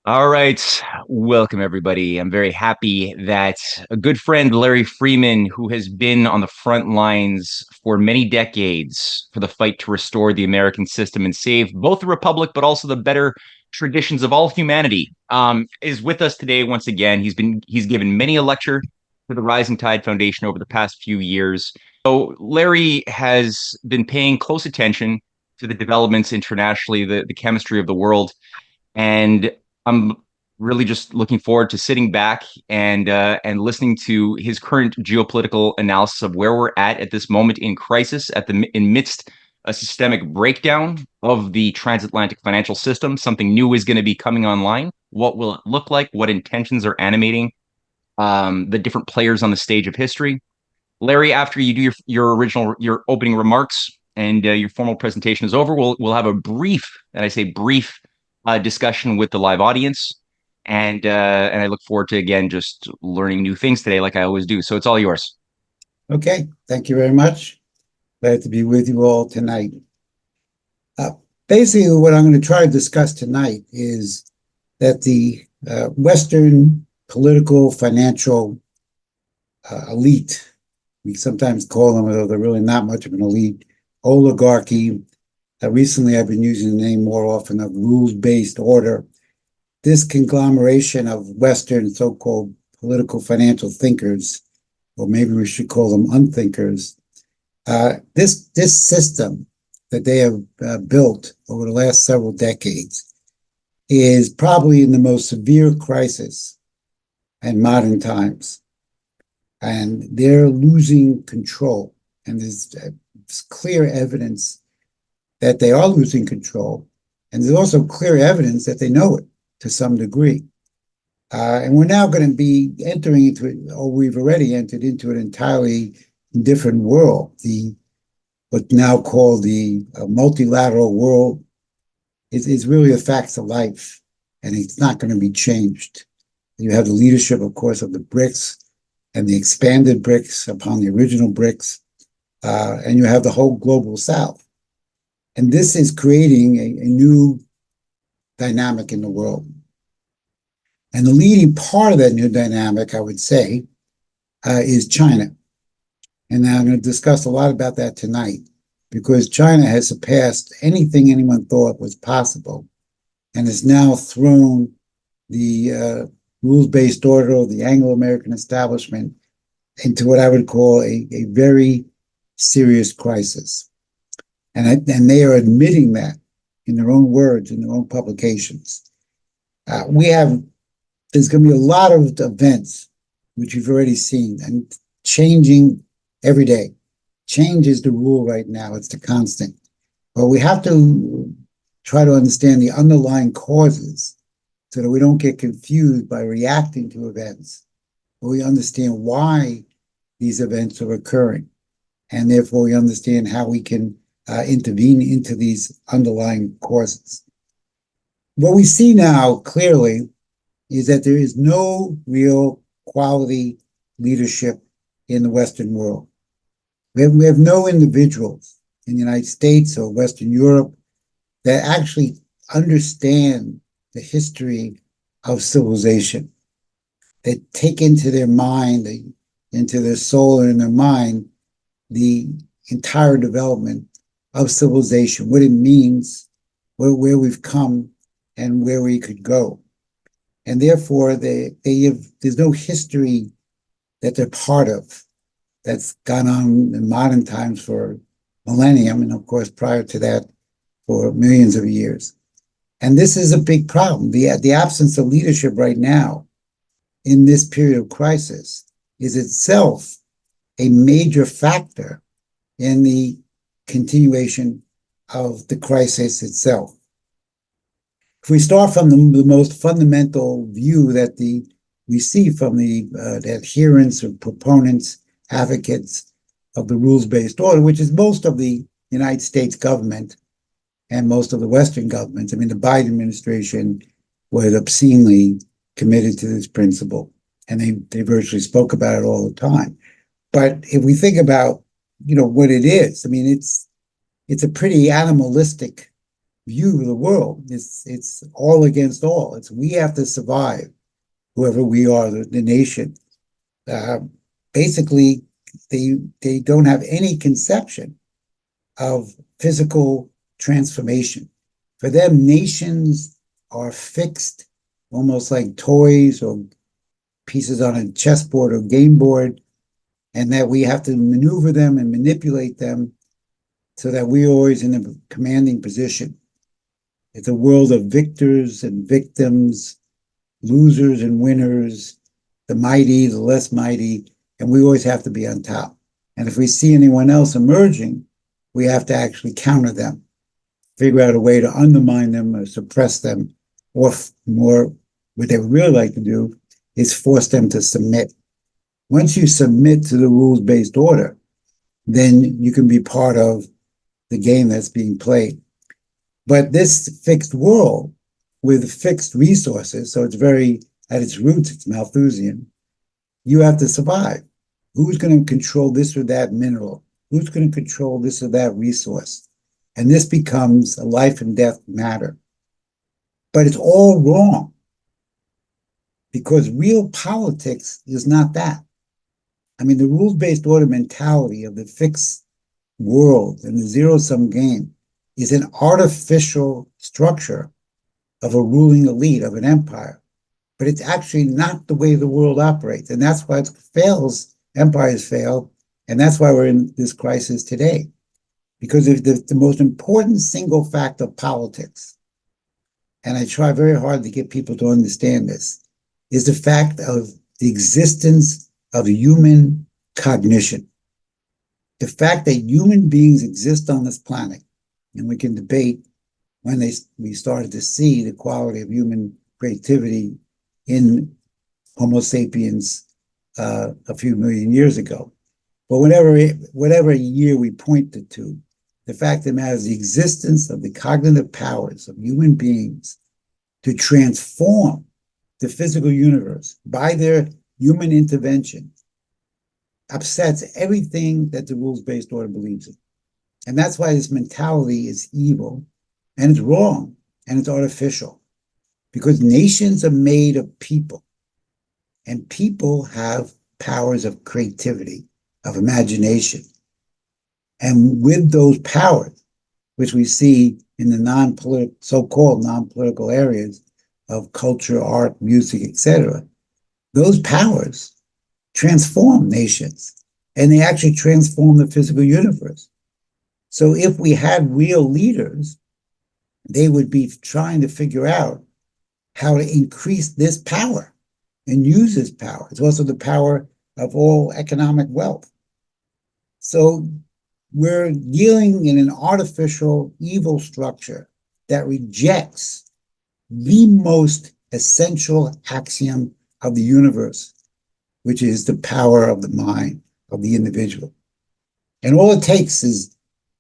All right. Welcome, everybody. I'm very happy that a good friend, Larry Freeman, who has been on the front lines for many decades for the fight to restore the American system and save both the Republic, but also the better traditions of all humanity, is with us today once again. He's given many a lecture to the Rising Tide Foundation over the past few years. So Larry has been paying close attention to the developments internationally, the chemistry of the world. And I'm really just looking forward to sitting back and listening to his current geopolitical analysis of where we're at this moment in crisis, in midst a systemic breakdown of the transatlantic financial system. Something new is going to be coming online. What will it look like? What intentions are animating the different players on the stage of history? Larry, after you do your opening remarks and your formal presentation is over, we'll have a brief, and I say brief, discussion with the live audience, and I look forward to again just learning new things today, like I always do. So it's all yours. Okay, thank you very much. Glad to be with you all tonight. Uh, Basically, what I'm going to try to discuss tonight is that the Western political financial elite, we sometimes call them, although they're really not much of an elite, oligarchy. Recently, I've been using the name more often of rules-based order. This conglomeration of Western so-called political financial thinkers, or maybe we should call them unthinkers, this system that they have built over the last several decades is probably in the most severe crisis in modern times. And they're losing control. And there's clear evidence that they are losing control. And there's also clear evidence that they know it to some degree. And we're now going to be entering into it, or we've already entered into an entirely different world. What's now called the multilateral world is really a fact of life, and it's not going to be changed. You have the leadership, of course, of the BRICS and the expanded BRICS upon the original BRICS, and you have the whole global South. And this is creating a new dynamic in the world. And the leading part of that new dynamic, I would say, is China. And I'm going to discuss a lot about that tonight, because China has surpassed anything anyone thought was possible and has now thrown the rules-based order of the Anglo-American establishment into what I would call a very serious crisis. And they are admitting that in their own words, in their own publications. There's going to be a lot of events, which you've already seen, and changing every day. Change is the rule right now. It's the constant. But we have to try to understand the underlying causes so that we don't get confused by reacting to events. But we understand why these events are occurring. And therefore, we understand how we can intervene into these underlying causes. What we see now clearly is that there is no real quality leadership in the Western world. We have no individuals in the United States or Western Europe that actually understand the history of civilization, that take into their mind, into their soul and in their mind, the entire development of civilization, what it means, where we've come, and where we could go. And therefore, there's no history that they're part of that's gone on in modern times for millennium, and of course, prior to that, for millions of years. And this is a big problem. The absence of leadership right now in this period of crisis is itself a major factor in the continuation of the crisis itself. If we start from the most fundamental view that we see from the adherents or proponents, advocates of the rules-based order, which is most of the United States government and most of the Western governments. I mean, the Biden administration was obscenely committed to this principle, and they virtually spoke about it all the time. But if we think about, what it is, I mean, it's a pretty animalistic view of the world. It's all against all. It's we have to survive, whoever we are, the nation. Uh, Basically, they don't have any conception of physical transformation. For them, nations are fixed, almost like toys or pieces on a chessboard or game board, and that we have to maneuver them and manipulate them so that we're always in a commanding position. It's a world of victors and victims, losers and winners, the mighty, the less mighty, and we always have to be on top. And if we see anyone else emerging, we have to actually counter them, figure out a way to undermine them or suppress them, or more, what they would really like to do is force them to submit. Once you submit to the rules-based order, then you can be part of the game that's being played. But this fixed world with fixed resources, so it's very, at its roots, it's Malthusian, you have to survive. Who's going to control this or that mineral? Who's going to control this or that resource? And this becomes a life and death matter. But it's all wrong because real politics is not that. I mean, the rules-based order mentality of the fixed world and the zero-sum game is an artificial structure of a ruling elite, of an empire. But it's actually not the way the world operates. And that's why it fails, empires fail, and that's why we're in this crisis today. Because if the most important single fact of politics, and I try very hard to get people to understand this, is the fact of the existence of human cognition. The fact that human beings exist on this planet, and we can debate when we started to see the quality of human creativity in Homo sapiens a few million years ago. But whatever year we pointed to, the fact of the matter is the existence of the cognitive powers of human beings to transform the physical universe by their human intervention upsets everything that the rules-based order believes in. And that's why this mentality is evil, and it's wrong, and it's artificial. Because nations are made of people, and people have powers of creativity, of imagination. And with those powers, which we see in the so-called non-political areas of culture, art, music, etc., those powers transform nations, and they actually transform the physical universe. So if we had real leaders, they would be trying to figure out how to increase this power and use this power. It's also the power of all economic wealth. So we're dealing in an artificial evil structure that rejects the most essential axiom of the universe, which is the power of the mind of the individual. And all it takes is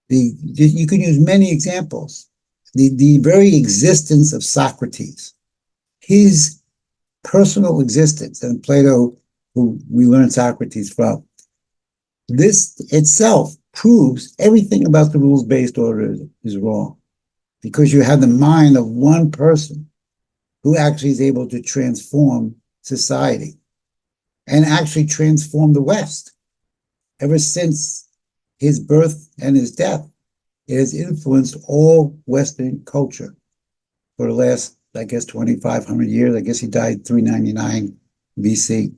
you can use many examples. The very existence of Socrates, his personal existence, and Plato, who we learn Socrates from, this itself proves everything about the rules-based order is wrong, because you have the mind of one person who actually is able to transform society and actually transform the West. Ever since his birth and his death, it has influenced all Western culture for the last, I guess, 2,500 years. I guess he died 399 BC.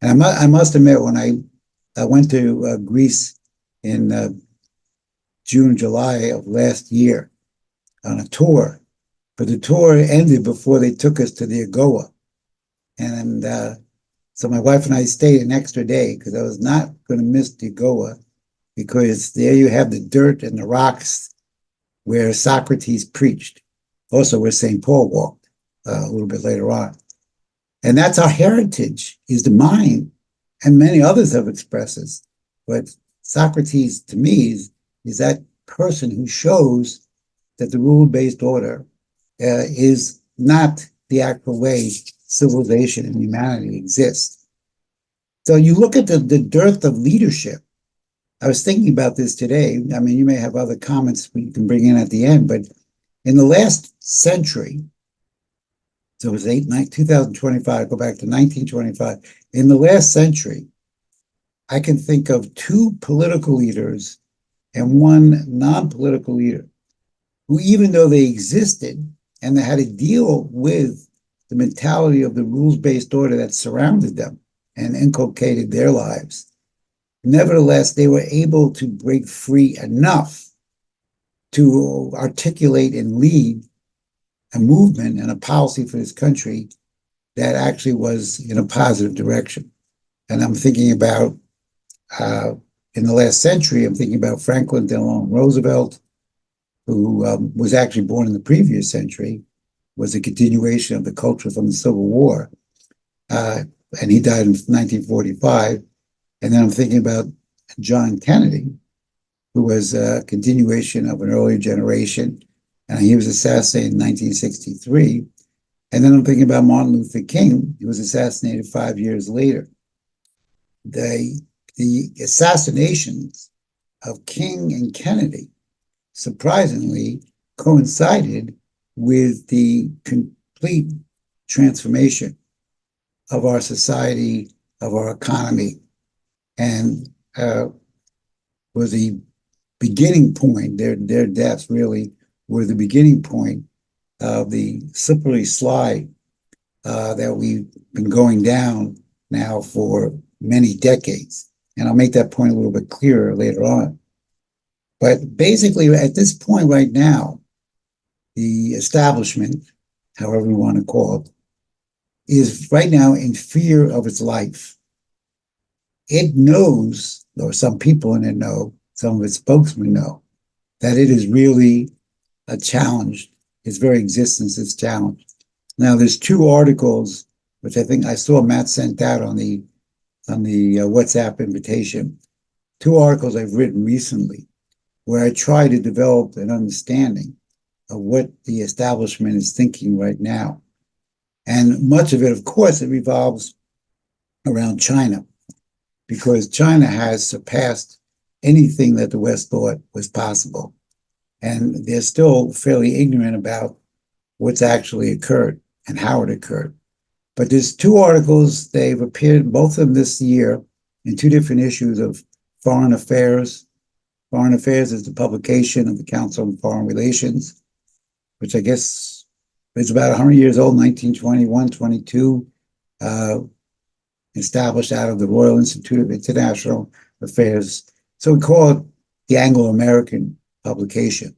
And I must admit, when I went to Greece in June, July of last year on a tour, but the tour ended before they took us to the Agora. And so my wife and I stayed an extra day because I was not going to miss the Agora, because there you have the dirt and the rocks where Socrates preached, also where St. Paul walked a little bit later on. And that's our heritage, is the mind, and many others have expressed this. But Socrates, to me, is that person who shows that the rule-based order is not the actual way civilization and humanity exists. So you look at the dearth of leadership. I was thinking about this today. I mean, you may have other comments you can bring in at the end, but In the last century, so it was 2025, go back to 1925. In the last century, I can think of two political leaders and one non-political leader who, even though they existed and they had to deal with the mentality of the rules-based order that surrounded them and inculcated their lives, nevertheless, they were able to break free enough to articulate and lead a movement and a policy for this country that actually was in a positive direction. And I'm thinking about, in the last century, I'm thinking about Franklin Delano Roosevelt, who was actually born in the previous century, was a continuation of the culture from the Civil War. And he died in 1945. And then I'm thinking about John Kennedy, who was a continuation of an earlier generation. And he was assassinated in 1963. And then I'm thinking about Martin Luther King, who was assassinated 5 years later. The assassinations of King and Kennedy surprisingly coincided with the complete transformation of our society, of our economy, and was the beginning point. Their deaths really were the beginning point of the slippery slide that we've been going down now for many decades. And I'll make that point a little bit clearer later on. But basically, at this point right now, the establishment, however you want to call it, is right now in fear of its life. It knows, or some people in it know, some of its spokesmen know, that it is really a challenge. Its very existence is challenged. Now, there's two articles, which I think I saw Matt sent out on the WhatsApp invitation, two articles I've written recently, where I try to develop an understanding of what the establishment is thinking right now. And much of it, of course, it revolves around China, because China has surpassed anything that the West thought was possible. And they're still fairly ignorant about what's actually occurred and how it occurred. But there's two articles, they've appeared, both of them this year, in two different issues of Foreign Affairs. Foreign Affairs is the publication of the Council on Foreign Relations, which I guess is about 100 years old, 1921, 22, established out of the Royal Institute of International Affairs. So we call it the Anglo-American publication.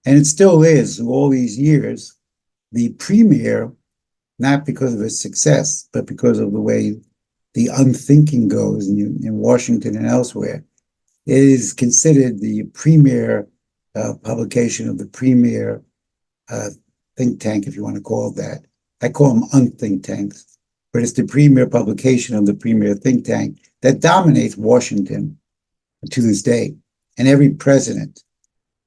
And it still is, through all these years, the premier, not because of its success, but because of the way the unthinking goes in Washington and elsewhere. It is considered the premier publication of the premier think tank, if you want to call it that. I call them unthink tanks, but it's the premier publication of the premier think tank that dominates Washington to this day. And every president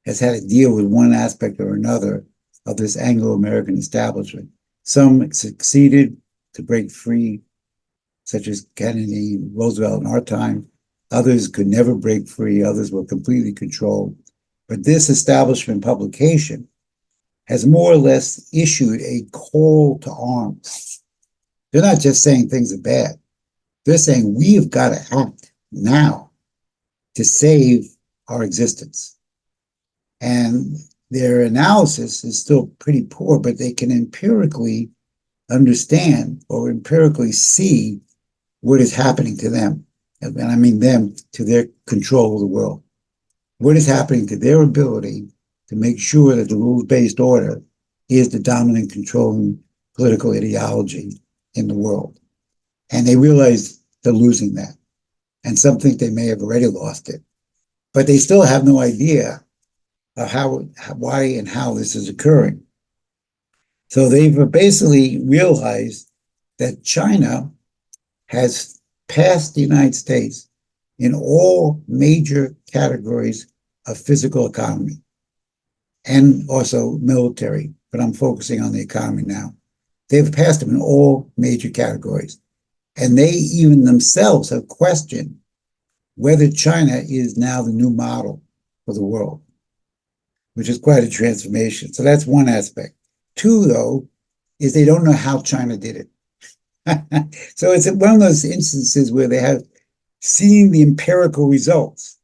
has had to deal with one aspect or another of this Anglo-American establishment. Some succeeded to break free, such as Kennedy, Roosevelt in our time. Others could never break free. Others were completely controlled. But this establishment publication has more or less issued a call to arms. They're not just saying things are bad. They're saying we have got to act now to save our existence. And their analysis is still pretty poor, but they can empirically understand or empirically see what is happening to them. And I mean them, to their control of the world. What is happening to their ability to make sure that the rules-based order is the dominant controlling political ideology in the world. And they realize they're losing that. And some think they may have already lost it. But they still have no idea of why and how this is occurring. So they've basically realized that China has passed the United States in all major categories of physical economy and also military, but I'm focusing on the economy now. They've passed them in all major categories. And they even themselves have questioned whether China is now the new model for the world. which is quite a transformation. So that's one aspect. Two, though, is they don't know how China did it. So it's one of those instances where they have seen the empirical results.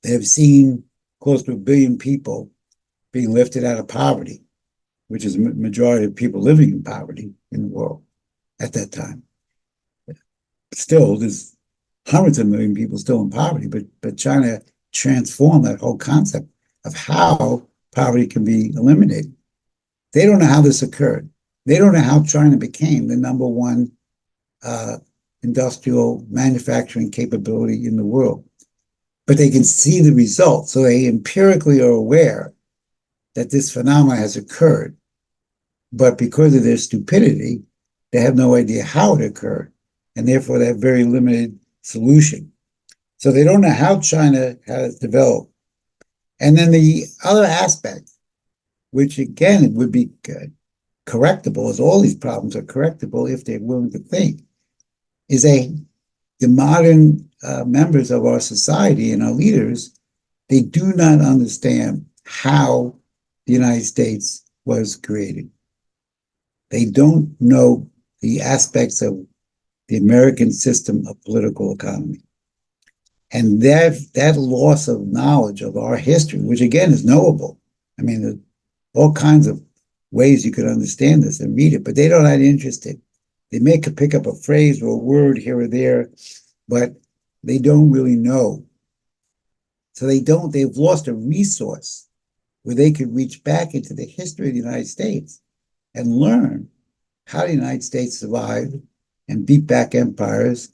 They have seen close to 1 billion people being lifted out of poverty, which is the majority of people living in poverty in the world at that time. Still, there's hundreds of million people still in poverty, but China transformed that whole concept of how poverty can be eliminated. They don't know how this occurred. They don't know how China became the number one industrial manufacturing capability in the world. But they can see the results. So they empirically are aware that this phenomenon has occurred. But because of their stupidity, they have no idea how it occurred. And therefore, they have very limited solution. So they don't know how China has developed. And then the other aspect, which again, it would be correctable, as all these problems are correctable if they're willing to think, is the modern members of our society and our leaders, they do not understand how the United States was created. They don't know the aspects of the American system of political economy. And that loss of knowledge of our history, which again is knowable. I mean, there's all kinds of ways you could understand this and read it, but they don't have interested. They may pick up a phrase or a word here or there, but they don't really know. So they've lost a resource where they could reach back into the history of the United States and learn how the United States survived and beat back empires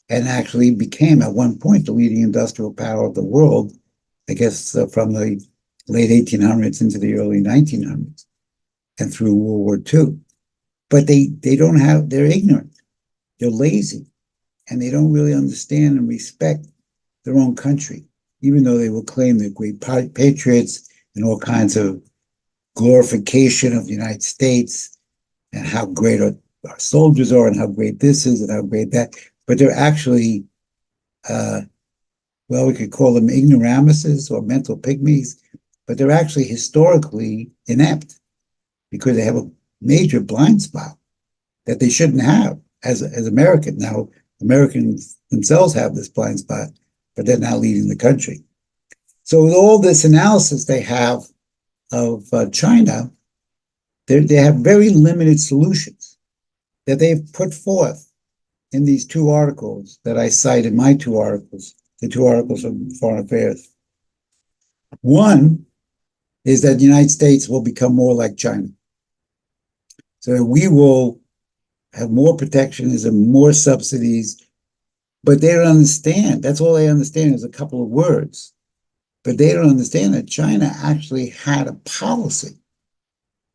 and actually became at one point the leading industrial power of the world, I guess from the late 1800s into the early 1900s and through World War II. But they're ignorant, they're lazy, and they don't really understand and respect their own country, even though they will claim they're great patriots and all kinds of glorification of the United States and how great our soldiers are and how great this is and how great that. But they're actually, we could call them ignoramuses or mental pygmies, but they're actually historically inept because they have a major blind spot that they shouldn't have as Americans. Now, Americans themselves have this blind spot, but they're not leading the country. So with all this analysis they have of China, they have very limited solutions that they've put forth in these two articles that I cite in my two articles, the two articles from Foreign Affairs. One is that the United States will become more like China. So we will have more protectionism, more subsidies, but they don't understand. That's all they understand is a couple of words. But they don't understand that China actually had a policy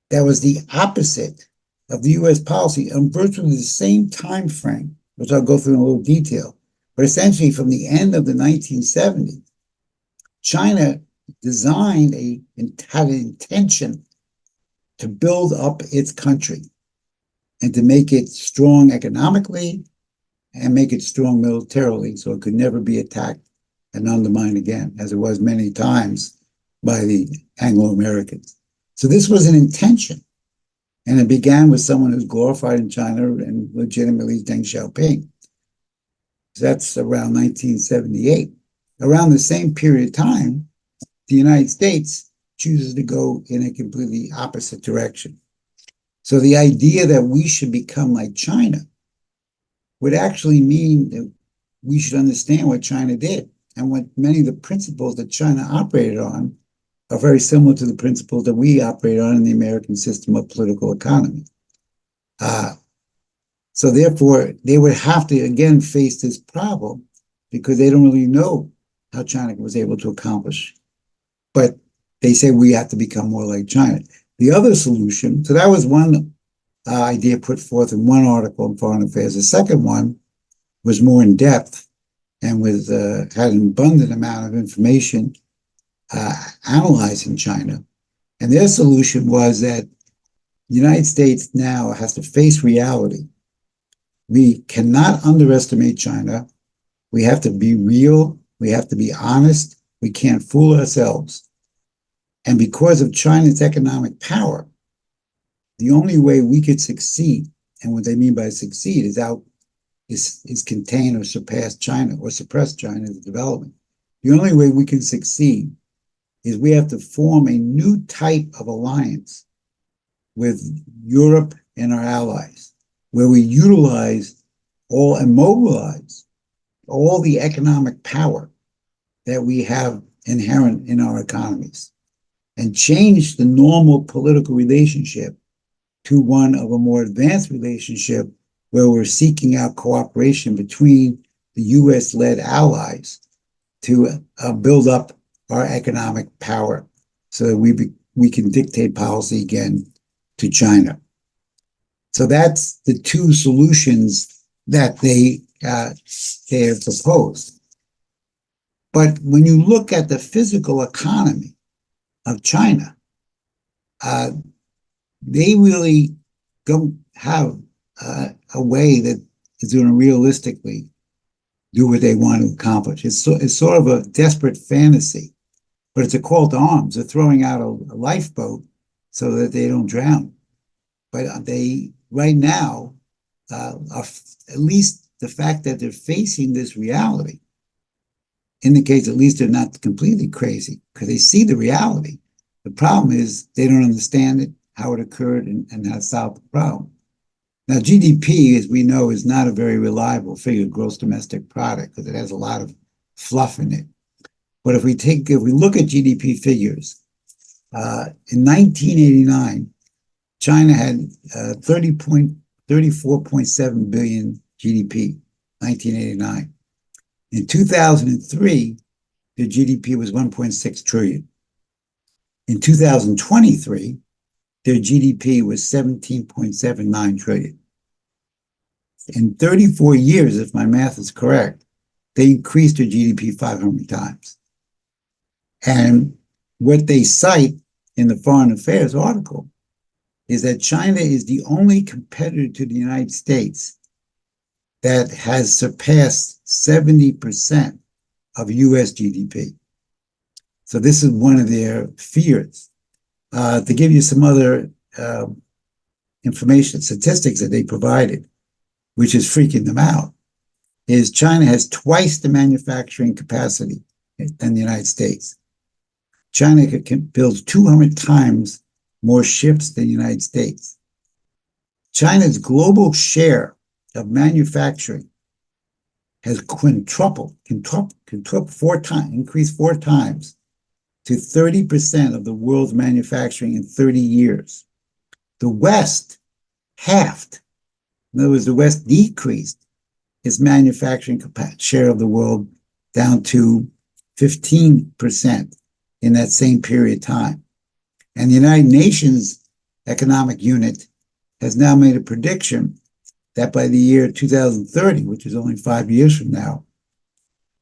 that was the opposite of the U.S. policy on virtually the same time frame, which I'll go through in a little detail. But essentially, from the end of the 1970s, China had an intention to build up its country and to make it strong economically and make it strong militarily so it could never be attacked and undermined again, as it was many times by the Anglo-Americans. So this was an intention. And it began with someone who's glorified in China and legitimately Deng Xiaoping. So that's around 1978. Around the same period of time, the United States chooses to go in a completely opposite direction. So the idea that we should become like China would actually mean that we should understand what China did and what many of the principles that China operated on are very similar to the principles that we operate on in the American system of political economy. So therefore, they would have to, again, face this problem because they don't really know how China was able to accomplish. But they say we have to become more like China. The other solution, so that was one idea put forth in one article in Foreign Affairs. The second one was more in depth and had an abundant amount of information analyzing China. And their solution was that the United States now has to face reality. We cannot underestimate China. We have to be real. We have to be honest. We can't fool ourselves. And because of China's economic power, the only way we could succeed, and what they mean by succeed is contain or surpass China or suppress China's development. The only way we can succeed is we have to form a new type of alliance with Europe and our allies, where we utilize all and mobilize all the economic power that we have inherent in our economies and change the normal political relationship to one of a more advanced relationship where we're seeking out cooperation between the US-led allies to build up our economic power so that we can dictate policy again to China. So that's the two solutions that they have proposed. But when you look at the physical economy of China, they really don't have a way that is going to realistically do what they want to accomplish. It's sort of a desperate fantasy, but it's a call to arms. They're throwing out a lifeboat so that they don't drown. But they, right now, are, at least the fact that they're facing this reality indicates at least they're not completely crazy because they see the reality. The problem is they don't understand it, how it occurred, and how to solve the problem. Now, GDP, as we know, is not a very reliable figure, gross domestic product, because it has a lot of fluff in it. But if we look at GDP figures, in 1989, China had 34.7 billion GDP, 1989. In 2003, their GDP was 1.6 trillion. In 2023, their GDP was 17.79 trillion. In 34 years, if my math is correct, they increased their GDP 500 times. And what they cite in the Foreign Affairs article is that China is the only competitor to the United States that has surpassed 70% of US GDP. So this is one of their fears. To give you some other information, statistics that they provided, which is freaking them out, is China has twice the manufacturing capacity than the United States. China can build 200 times more ships than the United States. China's global share of manufacturing has quintupled, increased 4 times to 30% of the world's manufacturing in 30 years. The West halved. In other words, the West decreased its manufacturing share of the world down to 15% in that same period of time. And the United Nations Economic Unit has now made a prediction that by the year 2030, which is only 5 years from now,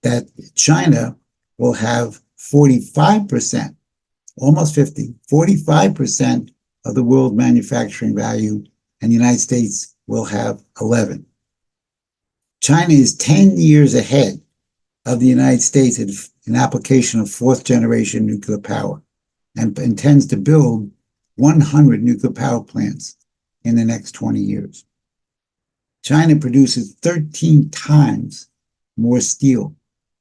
that China will have 45%, almost 50, 45% of the world manufacturing value, and the United States will have 11. China is 10 years ahead of the United States in application of fourth generation nuclear power and intends to build 100 nuclear power plants in the next 20 years. China produces 13 times more steel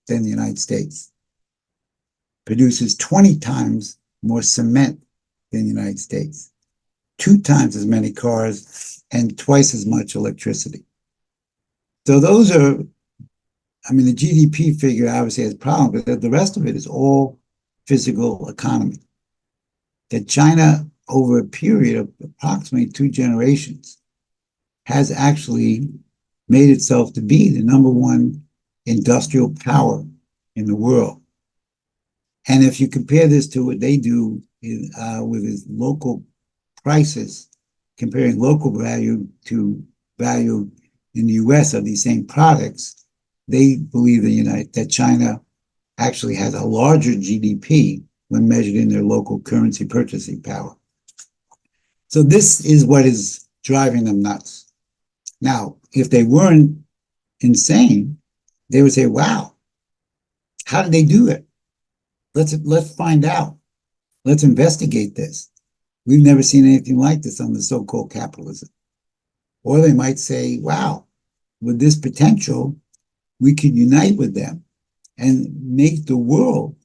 than the United States, produces 20 times more cement than the United States, 2 times as many cars, and twice as much electricity. So those are, I mean, the GDP figure obviously has problems, but the rest of it is all physical economy. That China, over a period of approximately 2 generations, has actually made itself to be the #1 industrial power in the world. And if you compare this to what they do with its local prices, comparing local value to value in the US of these same products, they believe that China actually has a larger GDP when measured in their local currency purchasing power. So this is what is driving them nuts. Now, if they weren't insane, they would say, wow, how did they do it? Let's find out. Let's investigate this. We've never seen anything like this on the so-called capitalism. Or they might say, wow, with this potential, we could unite with them and make the world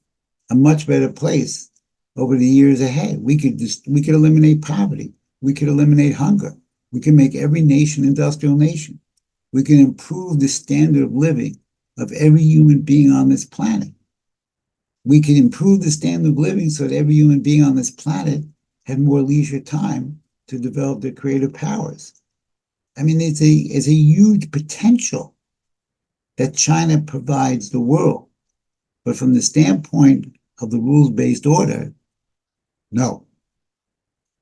a much better place over the years ahead. We could eliminate poverty. We could eliminate hunger. We can make every nation industrial nation. We can improve the standard of living of every human being on this planet. We can improve the standard of living so that every human being on this planet had more leisure time to develop their creative powers. I mean, it's a huge potential that China provides the world. But from the standpoint of the rules-based order, no.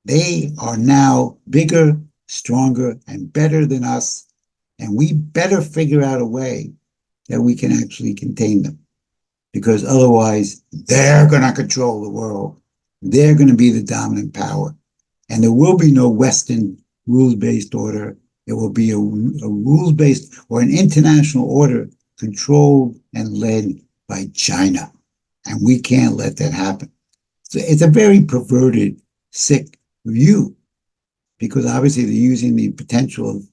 They are now bigger, stronger, and better than us, and we better figure out a way that we can actually contain them. Because otherwise, they're going to control the world. They're going to be the dominant power. And there will be no Western rules-based order. There will be a rules-based or an international order controlled and led by China. And we can't let that happen. So it's a very perverted, sick view, because obviously they're using the potential of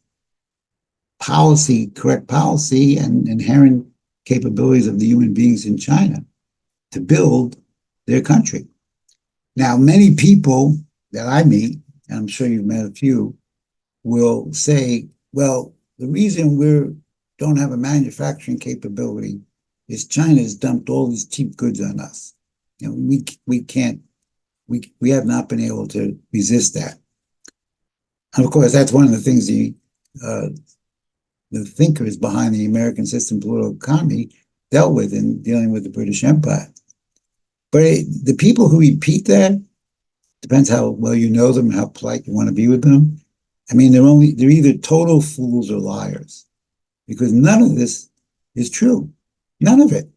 policy, correct policy, and inherent capabilities of the human beings in China to build their country. Now, many people that I meet, and I'm sure you've met a few, will say, well, the reason we don't have a manufacturing capability is China has dumped all these cheap goods on us. You know, we have not been able to resist that. And of course, that's one of the things the thinkers behind the American system political economy dealt with in dealing with the British Empire. But the people who repeat that, depends how well you know them and how polite you want to be with them. I mean, they're either total fools or liars, because none of this is true. None of it.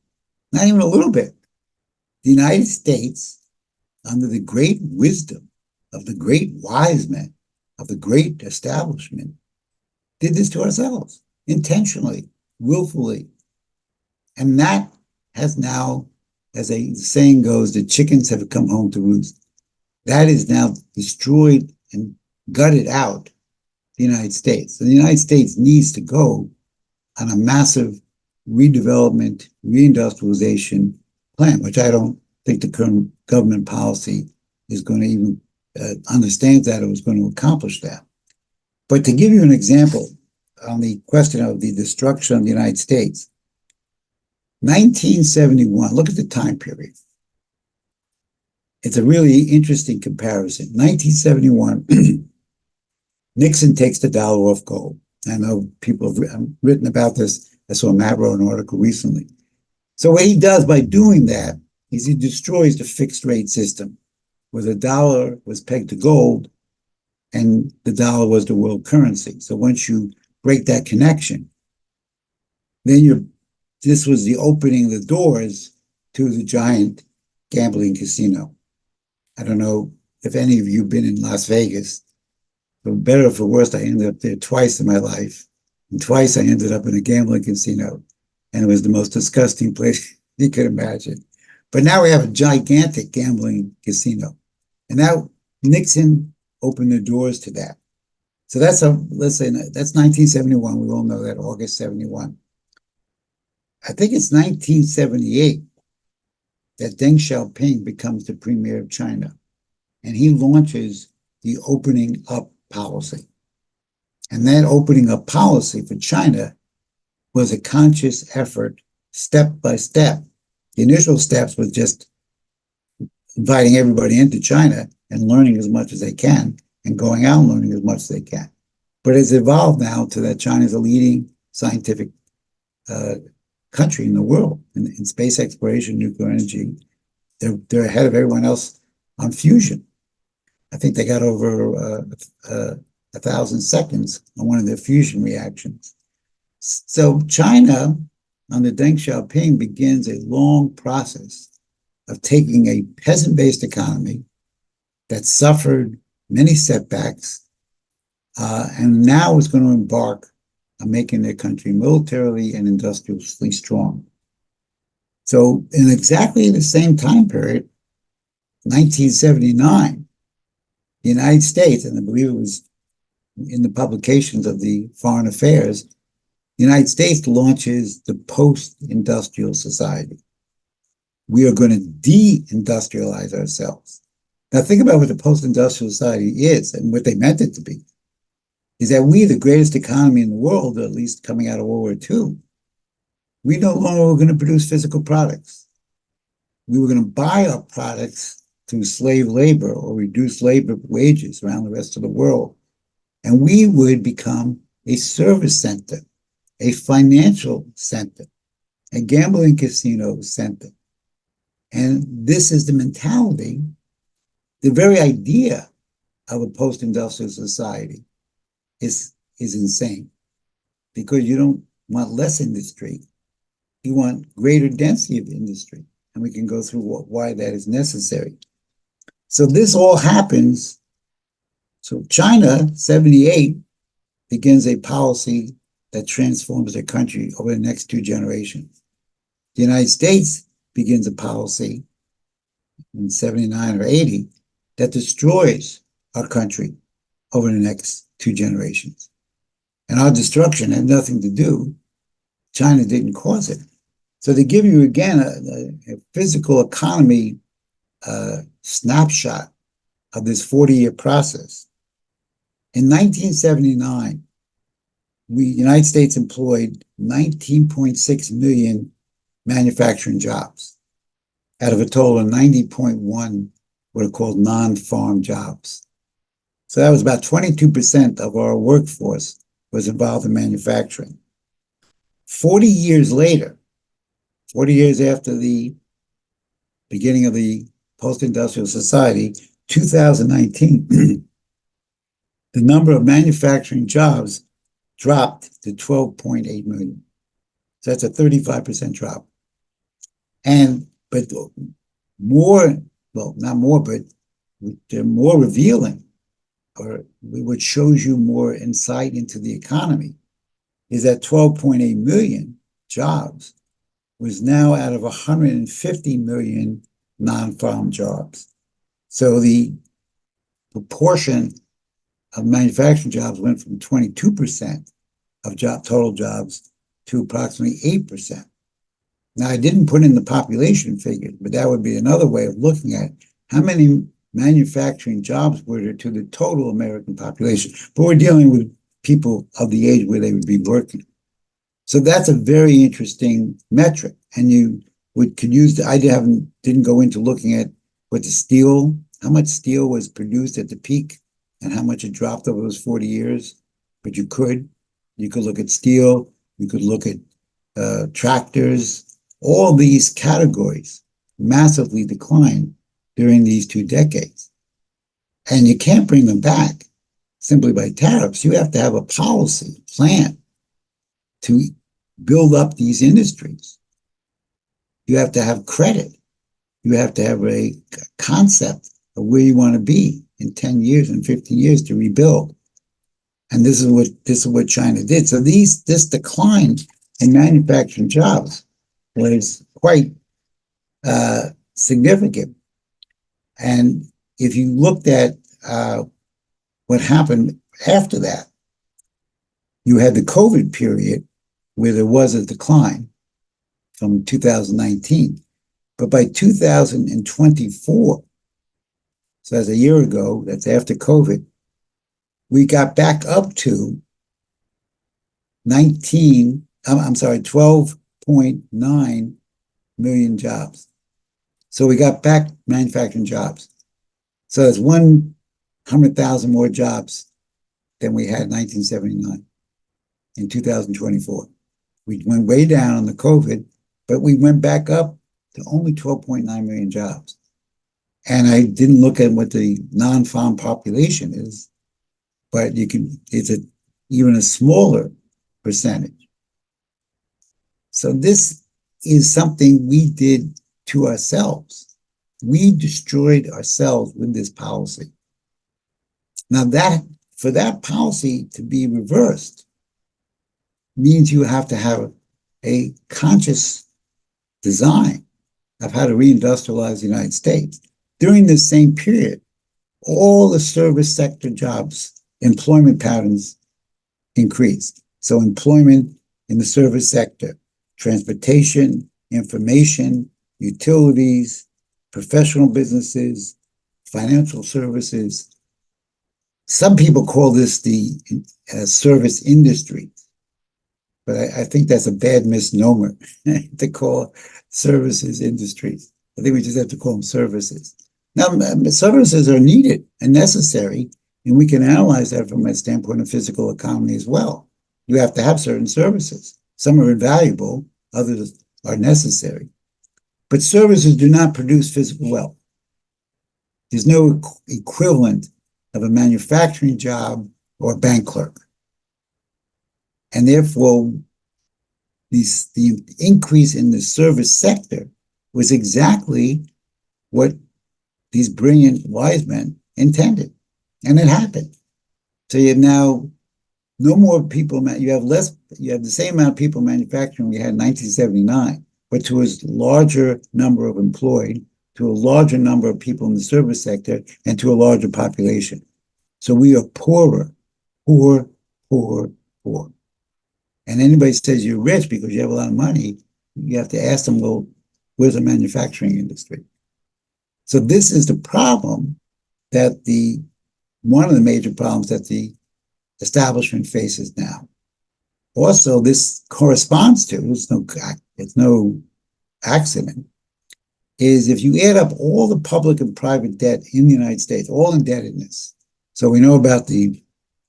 Not even a little bit. The United States, under the great wisdom of the great wise men of the great establishment, did this to ourselves intentionally, willfully. And that has now, as a saying goes, the chickens have come home to roost. That is now destroyed and gutted out the United States. So the United States needs to go on a massive redevelopment, reindustrialization plan, which I don't think the current government policy is going to even understand that or is going to accomplish that. But to give you an example on the question of the destruction of the United States, 1971, look at the time period. It's a really interesting comparison. 1971, Nixon takes the dollar off gold. I know people have written about this. I saw Matt wrote an article recently. So what he does by doing that is he destroys the fixed rate system where the dollar was pegged to gold and the dollar was the world currency. So once you break that connection, then this was the opening of the doors to the giant gambling casino. I don't know if any of you have been in Las Vegas. For better or for worse, I ended up there twice in my life. And twice I ended up in a gambling casino. And it was the most disgusting place you could imagine. But now we have a gigantic gambling casino. And now Nixon opened the doors to that. So let's say that's 1971. We all know that, August 71. I think it's 1978 that Deng Xiaoping becomes the premier of China. And he launches the opening up policy. And that opening up policy for China was a conscious effort, step by step. The initial steps was just inviting everybody into China and learning as much as they can and going out and learning as much as they can. But it's evolved now to that China is a leading scientific country in the world in space exploration, nuclear energy. They're ahead of everyone else on fusion. I think they got over 1,000 seconds on one of their fusion reactions. So China, under Deng Xiaoping, begins a long process of taking a peasant-based economy that suffered many setbacks, and now is going to embark on making their country militarily and industrially strong. So in exactly the same time period, 1979, the United States, and I believe it was in the publications of the Foreign Affairs, the United States launches the post-industrial society. We are going to de-industrialize ourselves. Now think about what the post-industrial society is and what they meant it to be. Is that we, the greatest economy in the world, or at least coming out of World War II, we no longer were going to produce physical products. We were going to buy our products through slave labor or reduced labor wages around the rest of the world. And we would become a service center, a financial center, a gambling casino center. And this is the mentality, the very idea of a post-industrial society is insane, because you don't want less industry. You want greater density of industry. And we can go through why that is necessary. So this all happens. So China, 78, begins a policy that transforms their country over the next 2 generations. The United States begins a policy in 79 or 80 that destroys our country over the next 2 generations. And our destruction had nothing to do. China didn't cause it. So they give you, again, a physical economy snapshot of this 40-year process. In 1979, the United States employed 19.6 million manufacturing jobs out of a total of 90.1 what are called non-farm jobs. So that was about 22% of our workforce was involved in manufacturing. 40 years later, 40 years after the beginning of the post-industrial society, 2019, the number of manufacturing jobs dropped to 12.8 million. So that's a 35% drop. But more, well, not more, but they're more revealing, or what shows you more insight into the economy, is that 12.8 million jobs was now out of 150 million non-farm jobs. So the proportion of manufacturing jobs went from 22% of total jobs to approximately 8%. Now, I didn't put in the population figure, but that would be another way of looking at how many manufacturing jobs were there to the total American population. But we're dealing with people of the age where they would be working. So that's a very interesting metric. And you could use I didn't go into looking at what the steel, how much steel was produced at the peak and how much it dropped over those 40 years. But you could look at steel, you could look at tractors. All these categories massively declined during these 2 decades. And you can't bring them back simply by tariffs. You have to have a policy plan to build up these industries. You have to have credit. You have to have a concept of where you want to be in 10 years and 15 years to rebuild. And this is what China did. So this decline in manufacturing jobs was quite significant. And if you looked at what happened after that, you had the COVID period where there was a decline from 2019. But by 2024, so that's a year ago, that's after COVID, we got back up to 12.9 million jobs. So we got back manufacturing jobs. So that's 100,000 more jobs than we had in 1979 in 2024. We went way down on the COVID, but we went back up to only 12.9 million jobs. And I didn't look at what the non-farm population is, but it's even a smaller percentage. So this is something we did to ourselves. We destroyed ourselves with this policy. Now for that policy to be reversed means you have to have a conscious design of how to reindustrialize the United States. during this same period, all the service sector jobs, employment patterns increased. So employment in the service sector, transportation, information, utilities, professional businesses, financial services. Some people call this the service industry, but I think that's a bad misnomer to call services industries. I think we just have to call them services. Now, services are needed and necessary, and we can analyze that from a standpoint of physical economy as well. You have to have certain services. Some are invaluable, others are necessary. But services do not produce physical wealth. There's no equivalent of a manufacturing job or a bank clerk. And therefore, the increase in the service sector was exactly what these brilliant wise men intended. And it happened. So you have now no more people, you have the same amount of people manufacturing we had in 1979, but to a larger number of employed, to a larger number of people in the service sector, and to a larger population. So we are poorer, poor, poor, poor. And anybody says you're rich because you have a lot of money, you have to ask them, well, where's the manufacturing industry? So this is the problem that one of the major problems that the establishment faces now. Also, this corresponds to, it's no accident, is if you add up all the public and private debt in the United States, all indebtedness. So we know about the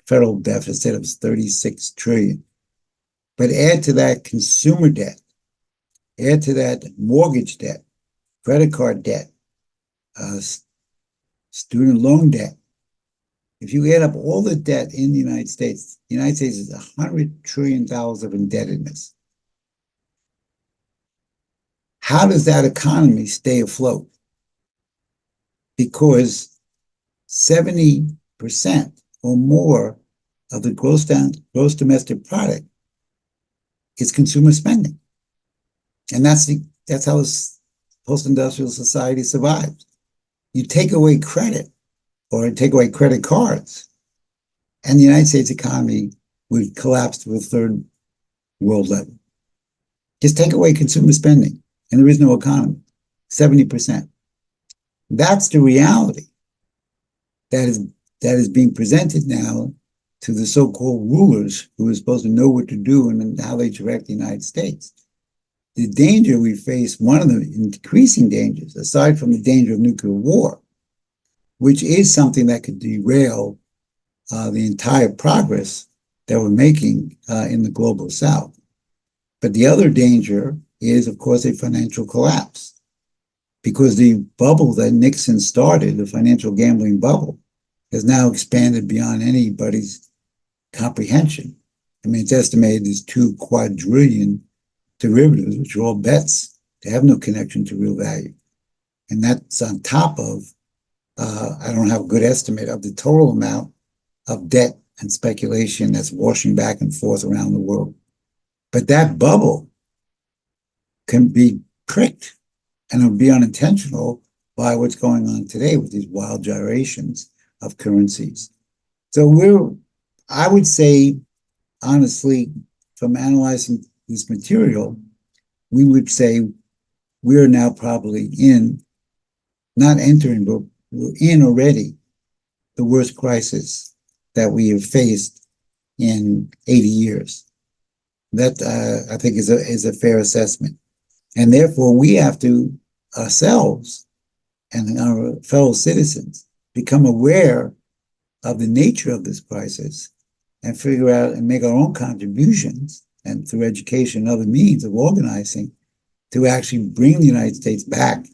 federal deficit of 36 trillion. But add to that consumer debt, add to that mortgage debt, credit card debt, student loan debt. If you add up all the debt in the United States is $100 trillion of indebtedness. How does that economy stay afloat? Because 70% or more of the gross domestic product is consumer spending. And that's how this post-industrial society survives. You take away credit or take away credit cards, and the United States economy would collapse to a third world level. Just take away consumer spending, and there is no economy, 70%. That's the reality that is being presented now to the so-called rulers who are supposed to know what to do and how they direct the United States. The danger we face, one of the increasing dangers, aside from the danger of nuclear war, which is something that could derail the entire progress that we're making in the global South. But the other danger is, of course, a financial collapse, because the bubble that Nixon started, the financial gambling bubble, has now expanded beyond anybody's comprehension. I mean, it's estimated there's 2 quadrillion derivatives, which are all bets. They have no connection to real value. And that's on top of, I don't have a good estimate of the total amount of debt and speculation that's washing back and forth around the world. But that bubble can be pricked, and it would be unintentional by what's going on today with these wild gyrations of currencies. So I would say, honestly, from analyzing this material, we would say we're now probably not entering, but we're in already the worst crisis that we have faced in 80 years. That I think is a fair assessment. And therefore, we have to ourselves and our fellow citizens become aware of the nature of this crisis and figure out and make our own contributions, and through education and other means of organizing, to actually bring the United States back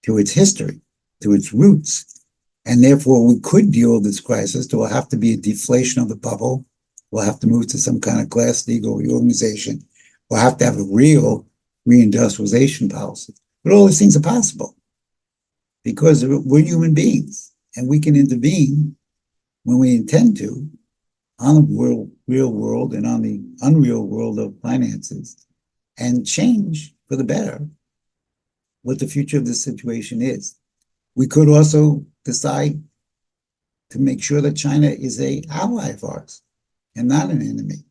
to its history, to its roots. And therefore, we could deal with this crisis. There will have to be a deflation of the bubble. We'll have to move to some kind of Glass-Steagall reorganization. We'll have to have a real reindustrialization policy. But all these things are possible because we're human beings, and we can intervene when we intend to on the real world and on the unreal world of finances, and change for the better what the future of this situation is. We could also decide to make sure that China is an ally of ours and not an enemy,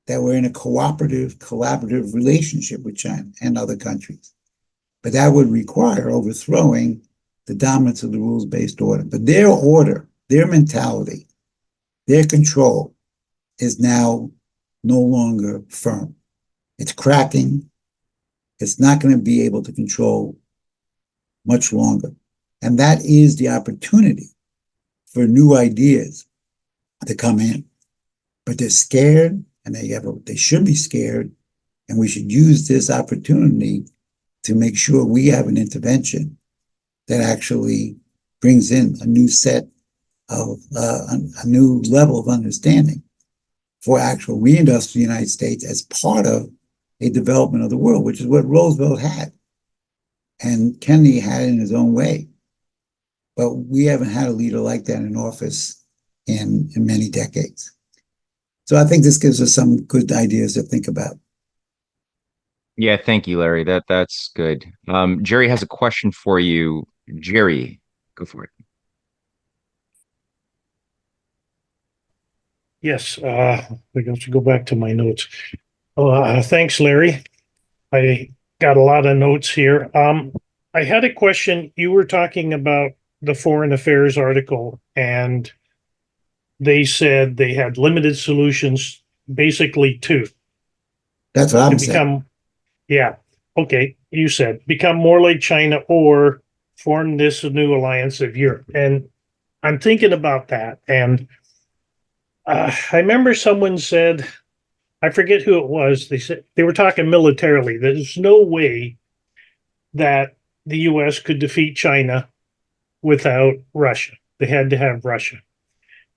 that we're in a cooperative, collaborative relationship with China and other countries. But that would require overthrowing the dominance of the rules-based order. But their order, their mentality, their control is now no longer firm. It's cracking. It's not going to be able to control much longer. And that is the opportunity for new ideas to come in. But they're scared, and they should be scared, and we should use this opportunity to make sure we have an intervention that actually brings in a new set of a new level of understanding for actual reindustrializing the United States as part of a development of the world, which is what Roosevelt had and Kennedy had in his own way. But we haven't had a leader like that in office in many decades. So I think this gives us some good ideas to think about. Yeah, thank you, Larry. That's good. Jerry has a question for you. Jerry, go for it. Yes, I got to go back to my notes. Thanks, Larry. I got a lot of notes here. I had a question. You were talking about the Foreign Affairs article, and they said they had limited solutions, basically two. That's what I'm To saying. become, yeah, okay, you said become more like China or form this new alliance of Europe. And I'm thinking about that. And I remember someone said, I forget who it was. They said they were talking militarily. There's no way that the US could defeat China without Russia. They had to have Russia.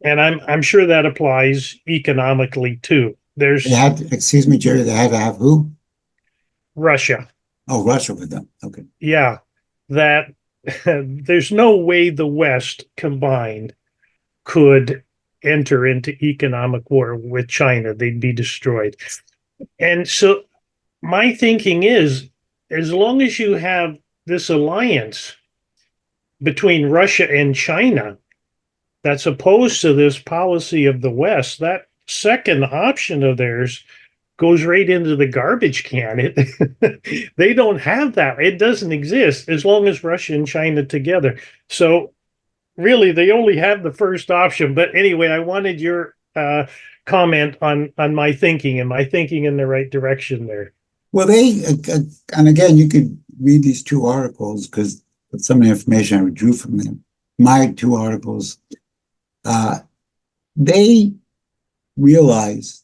And I'm sure that applies economically too. They There's had, excuse me, Jerry, they had to have who? Russia. Oh, Russia with them. Okay. Yeah. That there's no way the West combined could enter into economic war with China. They'd be destroyed. And so my thinking is, as long as you have this alliance between Russia and China that's opposed to this policy of the West, that second option of theirs goes right into the garbage can. They don't have that. It doesn't exist as long as Russia and China together. So really, they only have the first option. But anyway, I wanted your comment on my thinking. Am I thinking in the right direction there? Well, and again, you could read these two articles because some of the information I drew from them, my two articles, they realize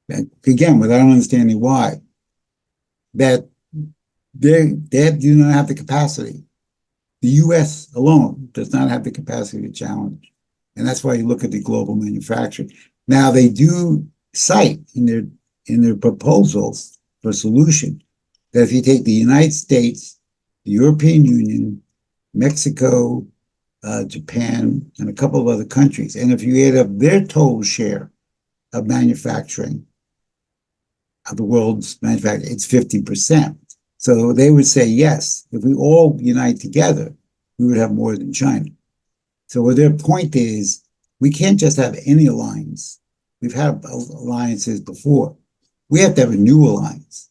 that, again, without understanding why, that they do not have the capacity. The U.S. alone does not have the capacity to challenge. And that's why you look at the global manufacturing. Now, they do cite in their proposals for a solution that if you take the United States, the European Union, Mexico, Japan, and a couple of other countries, and if you add up their total share of manufacturing, of the world's manufacturing, it's 50%. So they would say, yes, if we all unite together, we would have more than China. So what their point is, we can't just have any alliance. We've had alliances before. We have to have a new alliance.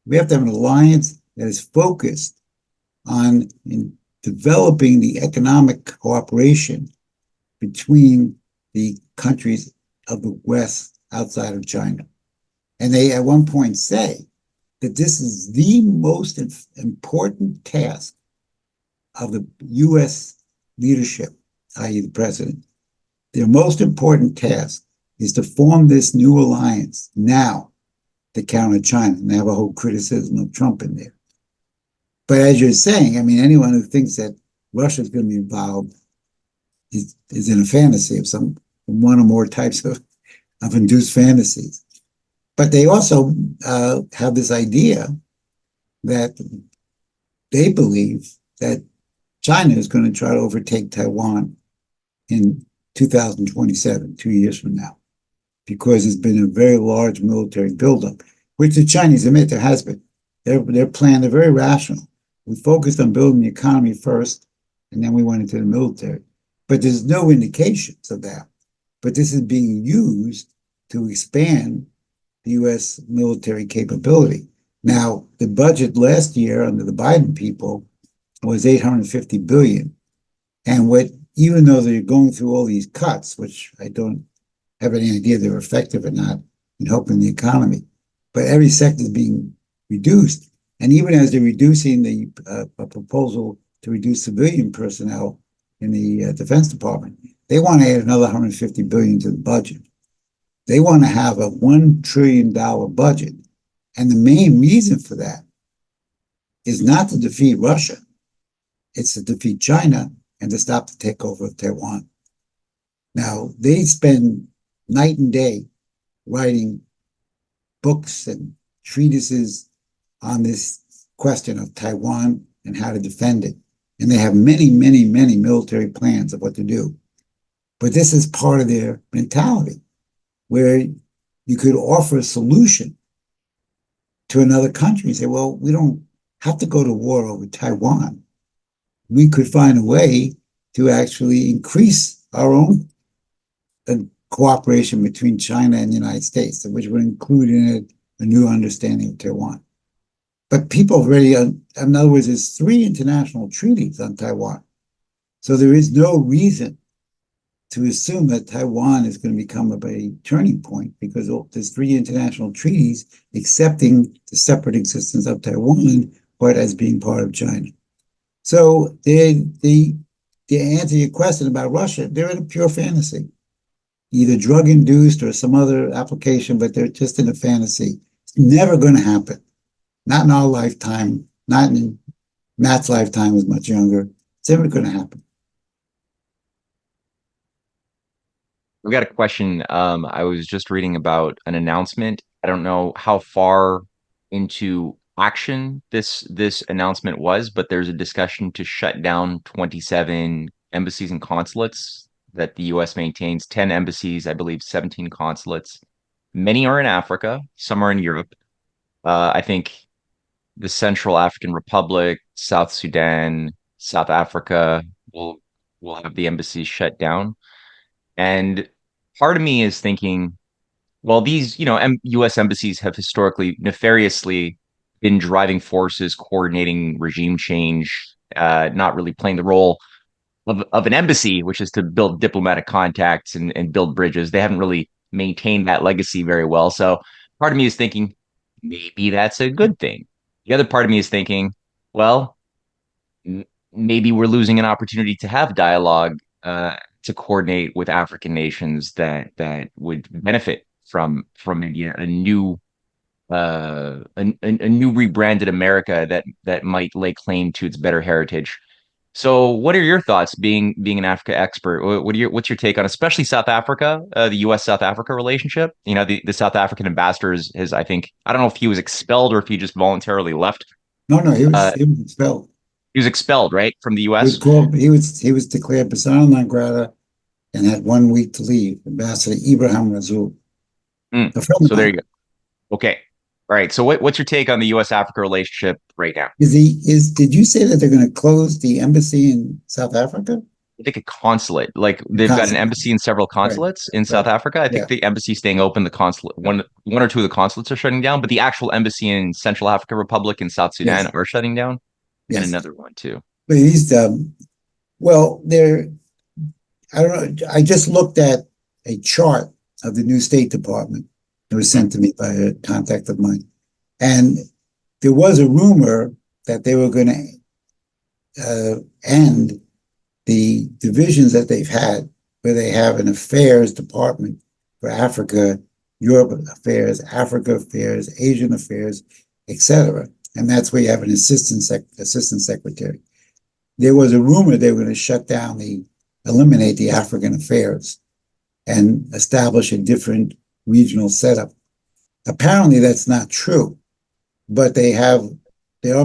We have to have an alliance that is focused on developing the economic cooperation between the countries of the West outside of China. And they at one point say that this is the most important task of the U.S. leadership, i.e. the president. Their most important task is to form this new alliance now to counter China. And they have a whole criticism of Trump in there. But as you're saying, I mean, anyone who thinks that Russia is going to be involved is in a fantasy of some one or more types of induced fantasies. But they also have this idea that they believe that China is going to try to overtake Taiwan in 2027, 2 years from now, because there's been a very large military buildup, which the Chinese admit there has been. Their plan, they're very rational. We focused on building the economy first, and then we went into the military. But there's no indications of that. But this is being used to expand the U.S. military capability. Now, the budget last year under the Biden people was $850 billion. And even though they're going through all these cuts, which I don't have any idea they're effective or not in helping the economy, but every sector is being reduced. And even as they're reducing the proposal to reduce civilian personnel in the Defense Department, they want to add another $150 billion to the budget. They want to have a $1 trillion budget. And the main reason for that is not to defeat Russia. It's to defeat China and to stop the takeover of Taiwan. Now, they spend night and day writing books and treatises on this question of Taiwan and how to defend it. And they have many, many, many military plans of what to do. But this is part of their mentality, where you could offer a solution to another country and say, well, we don't have to go to war over Taiwan. We could find a way to actually increase our own cooperation between China and the United States, which would include in it a new understanding of Taiwan. But people already, in other words, there's 3 international treaties on Taiwan. So there is no reason to assume that Taiwan is going to become a turning point, because there's 3 international treaties accepting the separate existence of Taiwan, but as being part of China. So to answer your question about Russia, they're in a pure fantasy, either drug-induced or some other application, but they're just in a fantasy. It's never going to happen. Not in our lifetime, not in Matt's lifetime, was much younger. It's never going to happen. We've got a question. I was just reading about an announcement. I don't know how far into action this announcement was, but there's a discussion to shut down 27 embassies and consulates that the US maintains, 10 embassies, I believe 17 consulates. Many are in Africa, some are in Europe. I think the Central African Republic, South Sudan, South Africa will have the embassies shut down. And part of me is thinking, well, these, US embassies have historically nefariously been driving forces, coordinating regime change, not really playing the role of an embassy, which is to build diplomatic contacts and build bridges. They haven't really maintained that legacy very well. So part of me is thinking maybe that's a good thing. The other part of me is thinking, well, maybe we're losing an opportunity to have dialogue, to coordinate with African nations that would benefit from maybe a new rebranded America that might lay claim to its better heritage. So, what are your thoughts, being an Africa expert? What's your take on, especially South Africa, the U.S. South Africa relationship? The South African ambassador has, I think, I don't know if he was expelled or if he just voluntarily left. No, he was expelled. He was expelled, right, from the He U.S. was called. He was declared persona non grata and had 1 week to leave. Ambassador Ibrahim Rasool. So there you go. Okay. All right. So what's your take on the U.S. Africa relationship right now? Did you say that they're going to close the embassy in South Africa? I think a consulate, like they've got an embassy and several consulates in South Africa. I think the embassy staying open, the consulate, one or two of the consulates are shutting down, but the actual embassy in Central African Republic and South Sudan are shutting down, and another one too. But well, I don't know. I just looked at a chart of the new State Department. It was sent to me by a contact of mine. And there was a rumor that they were going to end the divisions that they've had, where they have an affairs department for Africa, Europe affairs, Africa affairs, Asian affairs, etc. And that's where you have an assistant secretary. There was a rumor they were going to eliminate the African affairs and establish a different regional setup. Apparently that's not true, but they are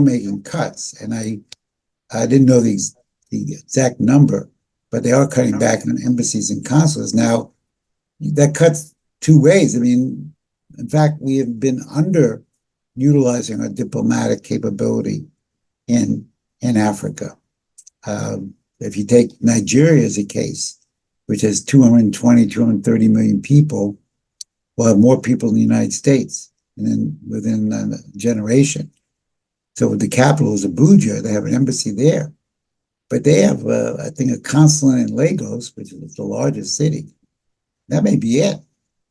making cuts, and I didn't know the exact number, but they are cutting back on embassies and consulates. Now, that cuts 2 ways. I mean, in fact, we have been underutilizing our diplomatic capability in Africa. if you take Nigeria as a case, which has 220, 230 million people, will have more people in the United States and then within a generation. So the capital is Abuja. They have an embassy there. But they have, I think, a consulate in Lagos, which is the largest city. That may be it.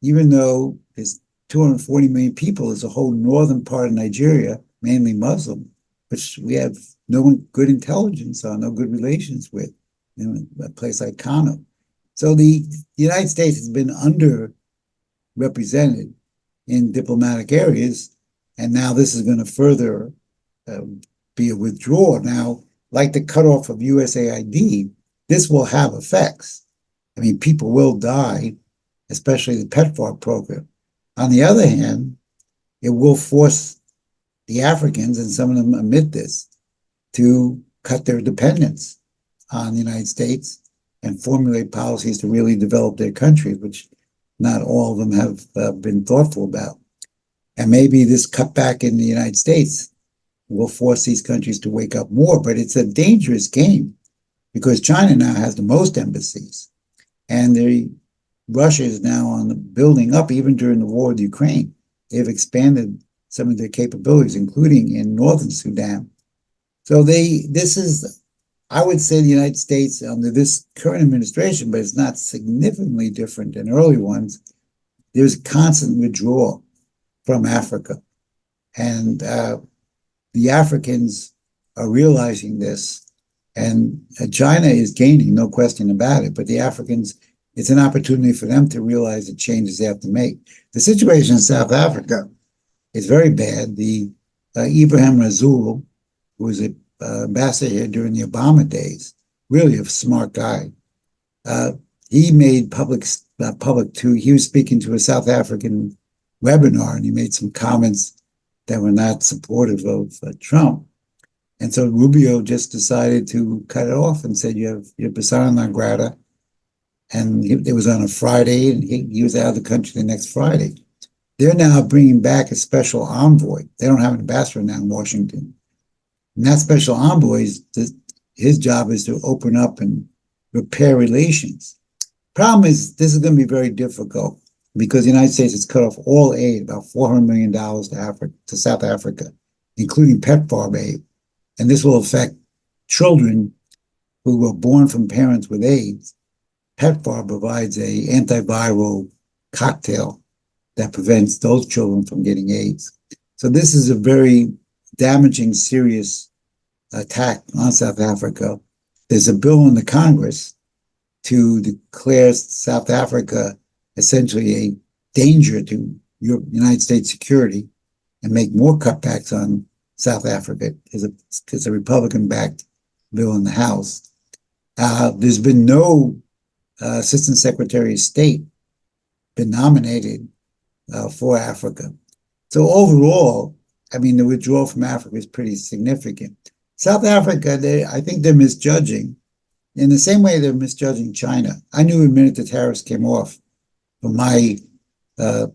Even though there's 240 million people, there's a whole northern part of Nigeria, mainly Muslim, which we have no good intelligence on, no good relations with, a place like Kano. So the United States has been underrepresented in diplomatic areas, and now this is going to further be a withdrawal. Now, like the cutoff of USAID, this will have effects. I mean, people will die, especially the PEPFAR program. On the other hand, it will force the Africans, and some of them admit this, to cut their dependence on the United States and formulate policies to really develop their countries, which not all of them have been thoughtful about. And maybe this cutback in the United States will force these countries to wake up more, but it's a dangerous game because China now has the most embassies, and Russia is now on the building up. Even during the war with Ukraine, they've expanded some of their capabilities, including in northern Sudan. So I would say the United States under this current administration, but it's not significantly different than early ones, there's constant withdrawal from Africa. And the Africans are realizing this, and China is gaining, no question about it, but the Africans, it's an opportunity for them to realize the changes they have to make. The situation in South Africa is very bad. The Ibrahim Rasool, who was an ambassador here during the Obama days, really a smart guy. He made public too. He was speaking to a South African webinar, and he made some comments that were not supportive of Trump. And so Rubio just decided to cut it off and said, you're persona non grata. And it was on a Friday, and he was out of the country the next Friday. They're now bringing back a special envoy. They don't have an ambassador now in Washington. And that special envoy, his job is to open up and repair relations. Problem is, this is going to be very difficult because the United States has cut off all aid, about $400 million to South Africa, including PEPFAR aid. And this will affect children who were born from parents with AIDS. PEPFAR provides an antiviral cocktail that prevents those children from getting AIDS. So this is a very damaging, serious attack on South Africa. There's a bill in the Congress to declare South Africa essentially a danger to United States security and make more cutbacks on South Africa. There's a Republican-backed bill in the House. There's been no Assistant Secretary of State been nominated for Africa. So overall, I mean, the withdrawal from Africa is pretty significant. South Africa, I think they're misjudging in the same way they're misjudging China. I knew the minute the tariffs came off from my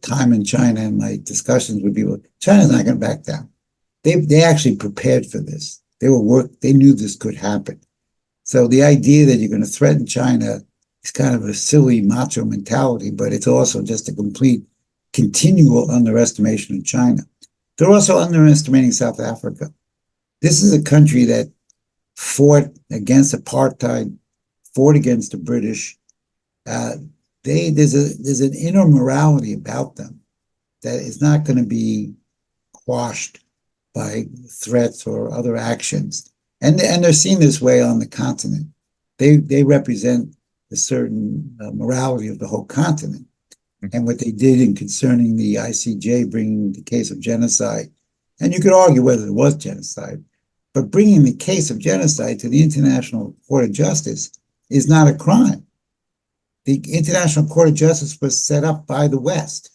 time in China and my discussions with people, China's not going to back down. They actually prepared for this. They knew this could happen. So the idea that you're going to threaten China is kind of a silly macho mentality, but it's also just a complete continual underestimation of China. They're also underestimating South Africa. This is a country that fought against apartheid, fought against the British. There's an inner morality about them that is not going to be quashed by threats or other actions. And they're seen this way on the continent. They represent a certain morality of the whole continent. And what they did in concerning the ICJ bringing the case of genocide, and you could argue whether it was genocide, but bringing the case of genocide to the International Court of Justice is not a crime. The International Court of Justice was set up by the West.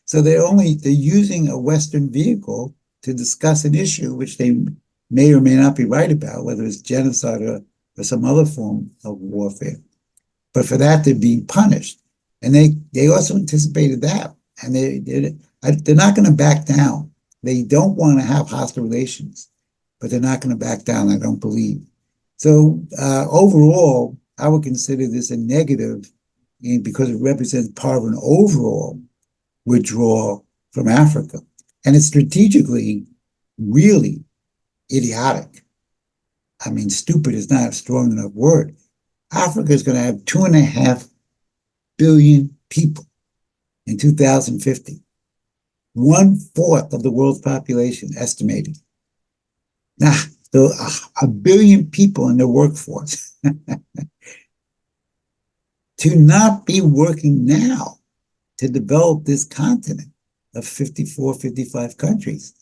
So they're using a Western vehicle to discuss an issue which they may or may not be right about, whether it's genocide or some other form of warfare. But for that, they're being punished. And they also anticipated that. And they're not going to back down. They don't want to have hostile relations, but they're not going to back down, I don't believe. So overall, I would consider this a negative because it represents part of an overall withdrawal from Africa. And it's strategically really idiotic. I mean, stupid is not a strong enough word. Africa is going to have 2.5 billion people in 2050. 1/4 of the world's population estimated. Now, a billion people in the workforce. To not be working now to develop this continent of 54, 55 countries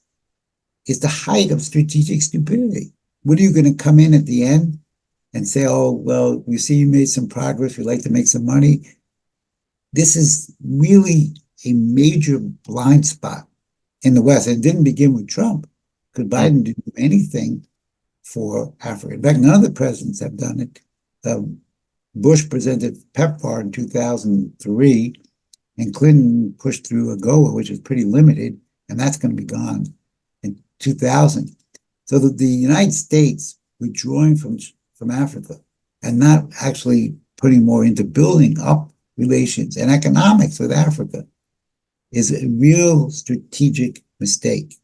is the height of strategic stupidity. What are you going to come in at the end and say, oh, well, we see you made some progress, we'd like to make some money? This is really a major blind spot in the West. And it didn't begin with Trump, because Biden didn't do anything for Africa. In fact, none of the presidents have done it. Bush presented PEPFAR in 2003, and Clinton pushed through AGOA, which is pretty limited, and that's going to be gone in 2000. So that the United States withdrawing from Africa and not actually putting more into building up relations and economics with Africa is a real strategic mistake.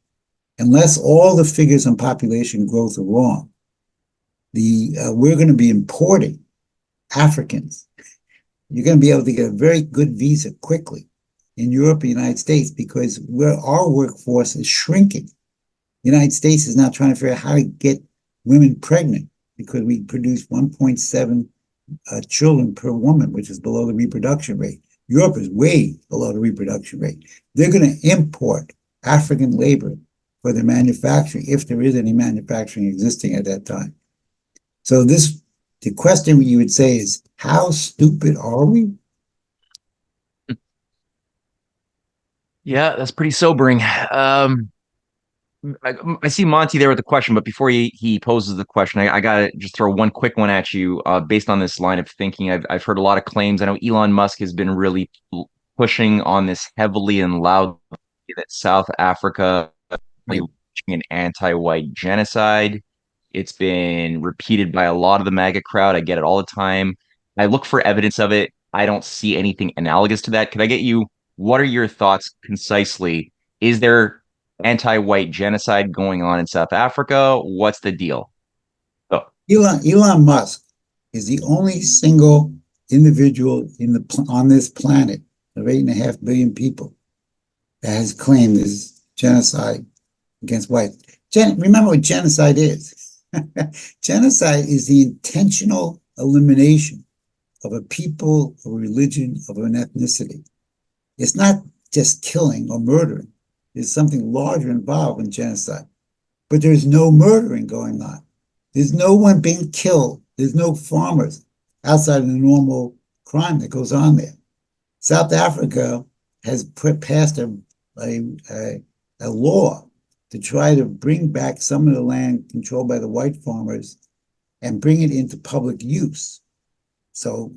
Unless all the figures on population growth are wrong, we're going to be importing Africans. You're going to be able to get a very good visa quickly in Europe and the United States because our workforce is shrinking. The United States is now trying to figure out how to get women pregnant because we produce 1.7 children per woman, which is below the reproduction rate. Europe is way below the reproduction rate. They're going to import African labor for their manufacturing, if there is any manufacturing existing at that time. So the question you would say is, how stupid are we? Yeah, that's pretty sobering. I see Monty there with the question, but before he poses the question, I gotta just throw one quick one at you. Based on this line of thinking, I've heard a lot of claims. I know Elon Musk has been really pushing on this heavily and loudly that South Africa Right. an anti-white genocide. It's been repeated by a lot of the MAGA crowd. I get it all the time. I look for evidence of it. I don't see anything analogous to that. Could I get you? What are your thoughts concisely? Is there anti-white genocide going on in South Africa? What's the deal? Oh, Elon Musk is the only single individual on this planet of 8.5 billion people that has claimed this genocide against whites. Remember what genocide is. Genocide is the intentional elimination of a people, of a religion, of an ethnicity. It's not just killing or murdering. There's something larger involved in genocide. But there's no murdering going on. There's no one being killed. There's no farmers outside of the normal crime that goes on there. South Africa has passed a law to try to bring back some of the land controlled by the white farmers and bring it into public use. So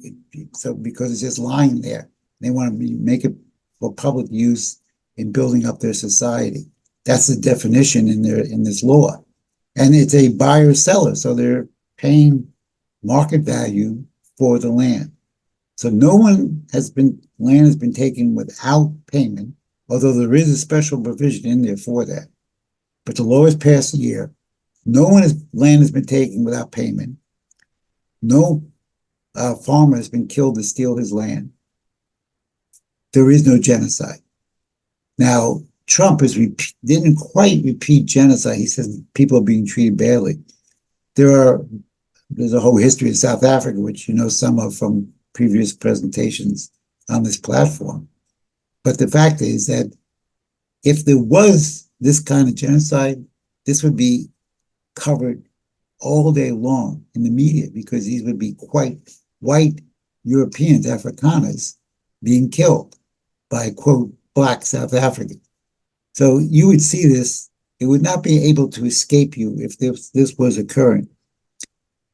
because it's just lying there, they want to make it for public use in building up their society. That's the definition in this law. And it's a buyer-seller, so they're paying market value for the land. So land has been taken without payment, although there is a special provision in there for that. But the law is passed a year. Land has been taken without payment. No farmer has been killed to steal his land. There is no genocide. Now, Trump didn't quite repeat genocide. He says people are being treated badly. There's a whole history of South Africa, which you know some of from previous presentations on this platform. But the fact is that if there was this kind of genocide, this would be covered all day long in the media because these would be quite white Europeans, Afrikaners, being killed by, quote, black South Africans. So you would see this. It would not be able to escape you if this was occurring.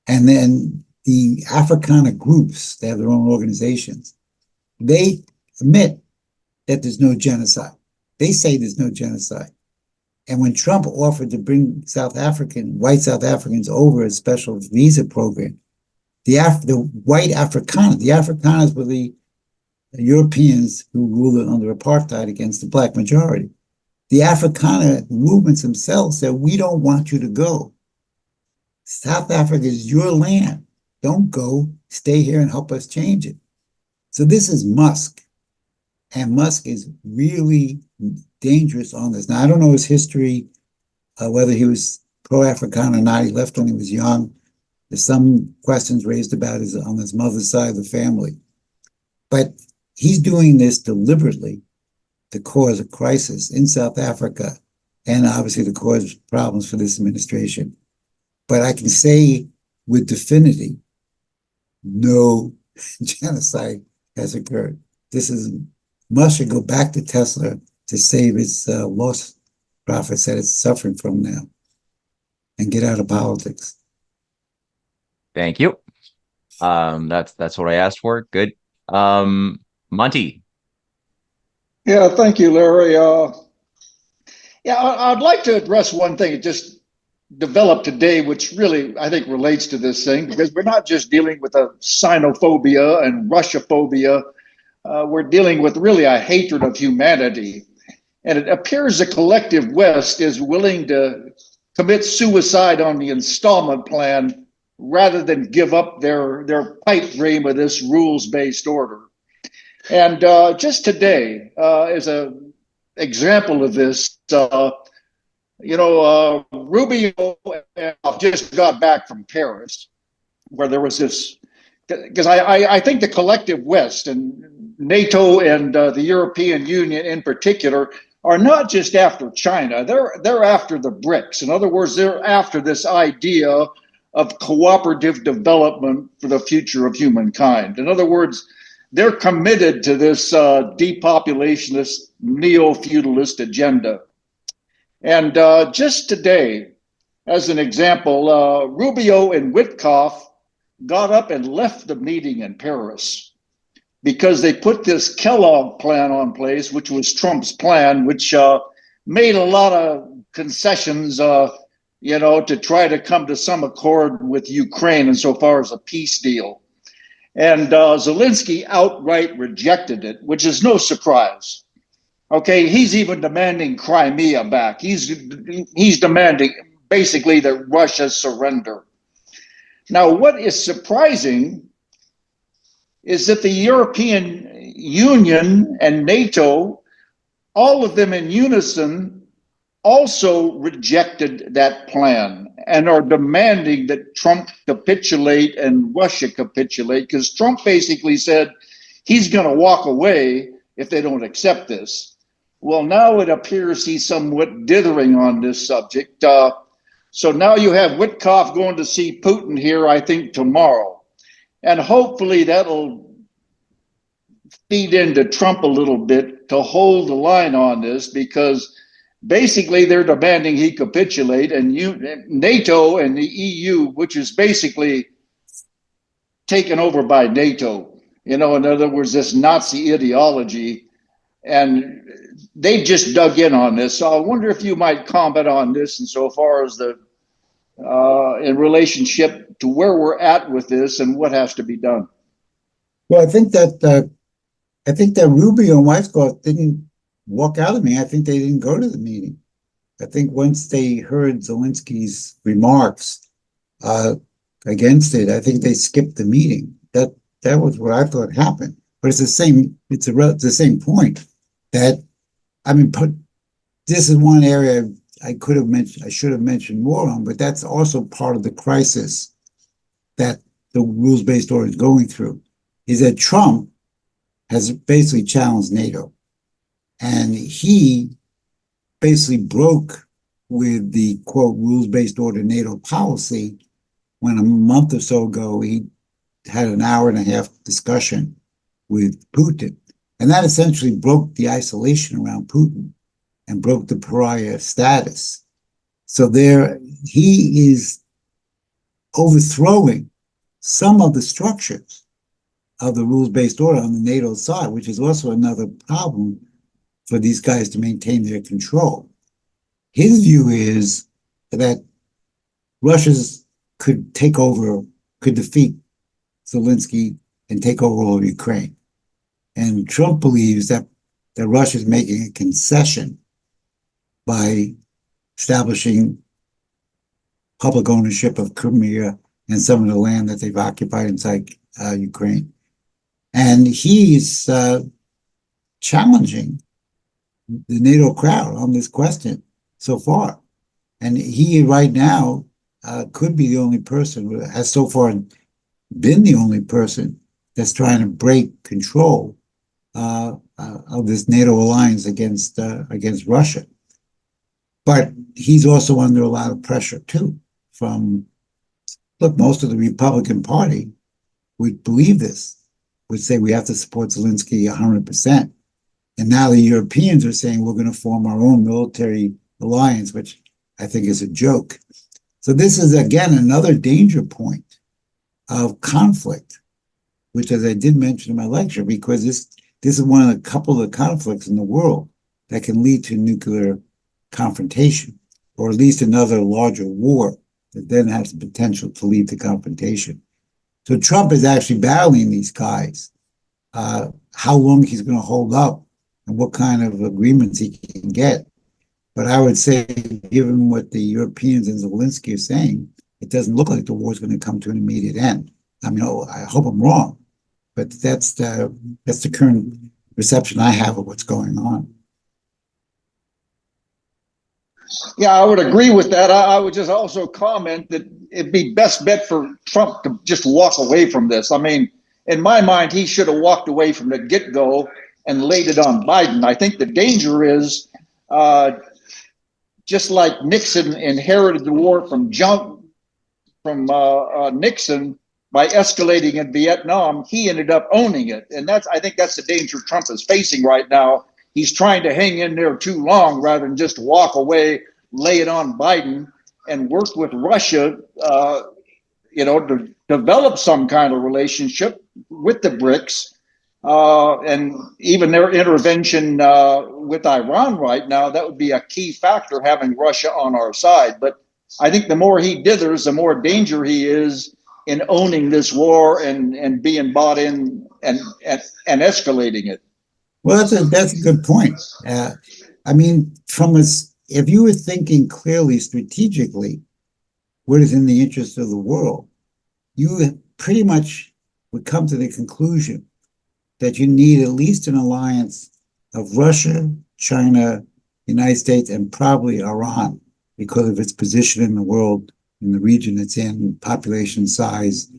And then the Afrikaner groups, they have their own organizations, they admit that there's no genocide. They say there's no genocide. And when Trump offered to bring white South Africans over as special visa program, the white the Afrikaners were the Europeans who ruled under apartheid against the black majority. The Afrikaner movements themselves said, we don't want you to go. South Africa is your land. Don't go. Stay here and help us change it. So this is Musk. And Musk is really dangerous on this. Now, I don't know his history, whether he was pro-African or not. He left when he was young. There's some questions raised about on his mother's side of the family. But he's doing this deliberately to cause a crisis in South Africa and obviously to cause problems for this administration. But I can say with definity, no genocide has occurred. Musk should go back to Tesla to save its lost profits that it's suffering from now and get out of politics. Thank you. That's what I asked for. Good. Monty. Yeah, thank you, Larry. I'd like to address one thing that just developed today, which really I think relates to this thing, because we're not just dealing with a Sinophobia and Russophobia. We're dealing with really a hatred of humanity. And it appears the collective West is willing to commit suicide on the installment plan rather than give up their pipe dream of this rules-based order. And just today, as an example of this, Rubio just got back from Paris, where there was this, because I think the collective West and NATO and the European Union in particular are not just after China, they're after the BRICS. In other words, they're after this idea of cooperative development for the future of humankind. In other words, they're committed to this depopulationist, neo-feudalist agenda. And just today, as an example, Rubio and Witkoff got up and left the meeting in Paris because they put this Kellogg plan on place, which was Trump's plan, which made a lot of concessions, to try to come to some accord with Ukraine insofar as a peace deal. And Zelensky outright rejected it, which is no surprise. Okay, he's even demanding Crimea back. He's demanding basically that Russia surrender. Now, what is surprising is that the European Union and NATO, all of them in unison, also rejected that plan and are demanding that Trump capitulate and Russia capitulate, because Trump basically said he's going to walk away if they don't accept this. Well, now it appears he's somewhat dithering on this subject. So now you have Witkoff going to see Putin here, I think, tomorrow. And hopefully that'll feed into Trump a little bit to hold the line on this, because basically they're demanding he capitulate, and NATO and the EU, which is basically taken over by NATO, in other words, this Nazi ideology, and they just dug in on this. So I wonder if you might comment on this insofar as in relationship to where we're at with this and what has to be done. Well, I think that Rubio and Weisskopf didn't walk out of the meeting. I think they didn't go to the meeting. I think once they heard Zelensky's remarks against it, I think they skipped the meeting. That was what I thought happened. But it's the same. It's the same point. That, this is one area I should have mentioned more on, but that's also part of the crisis that the rules-based order is going through, is that Trump has basically challenged NATO. And he basically broke with the, quote, rules-based order NATO policy when a month or so ago he had an hour-and-a-half discussion with Putin. And that essentially broke the isolation around Putin and broke the pariah status. So he is overthrowing some of the structures of the rules-based order on the NATO side, which is also another problem for these guys to maintain their control. his view is that Russia's could defeat Zelensky and take over all of Ukraine. And Trump believes that Russia is making a concession by establishing public ownership of Crimea and some of the land that they've occupied inside Ukraine. And he's challenging the NATO crowd on this question so far. And he right now could be the only person, has so far been the only person that's trying to break control of this NATO alliance against Russia. But he's also under a lot of pressure too most of the Republican Party would believe this, would say we have to support Zelensky 100%. And now the Europeans are saying we're going to form our own military alliance, which I think is a joke. So this is, again, another danger point of conflict, which, as I did mention in my lecture, because this is one of a couple of conflicts in the world that can lead to nuclear confrontation, or at least another larger war that then has the potential to lead to confrontation. So Trump is actually battling these guys, how long he's going to hold up and what kind of agreements he can get. But I would say, given what the Europeans and Zelensky are saying, it doesn't look like the war is going to come to an immediate end. I mean, I hope I'm wrong, but that's the current perception I have of what's going on. Yeah, I would agree with that. I would just also comment that it'd be best bet for Trump to just walk away from this. I mean, in my mind, he should have walked away from the get-go and laid it on Biden. I think the danger is just like Nixon inherited the war from Nixon by escalating in Vietnam, he ended up owning it. And I think that's the danger Trump is facing right now. He's trying to hang in there too long rather than just walk away, lay it on Biden, and work with Russia, to develop some kind of relationship with the BRICS. And even their intervention with Iran right now, that would be a key factor, having Russia on our side. But I think the more he dithers, the more danger he is in owning this war and being bought in and escalating it. Well, that's a good point. I mean, if you were thinking clearly strategically, what is in the interest of the world, you pretty much would come to the conclusion that you need at least an alliance of Russia, China, United States, and probably Iran because of its position in the world, in the region it's in, population size,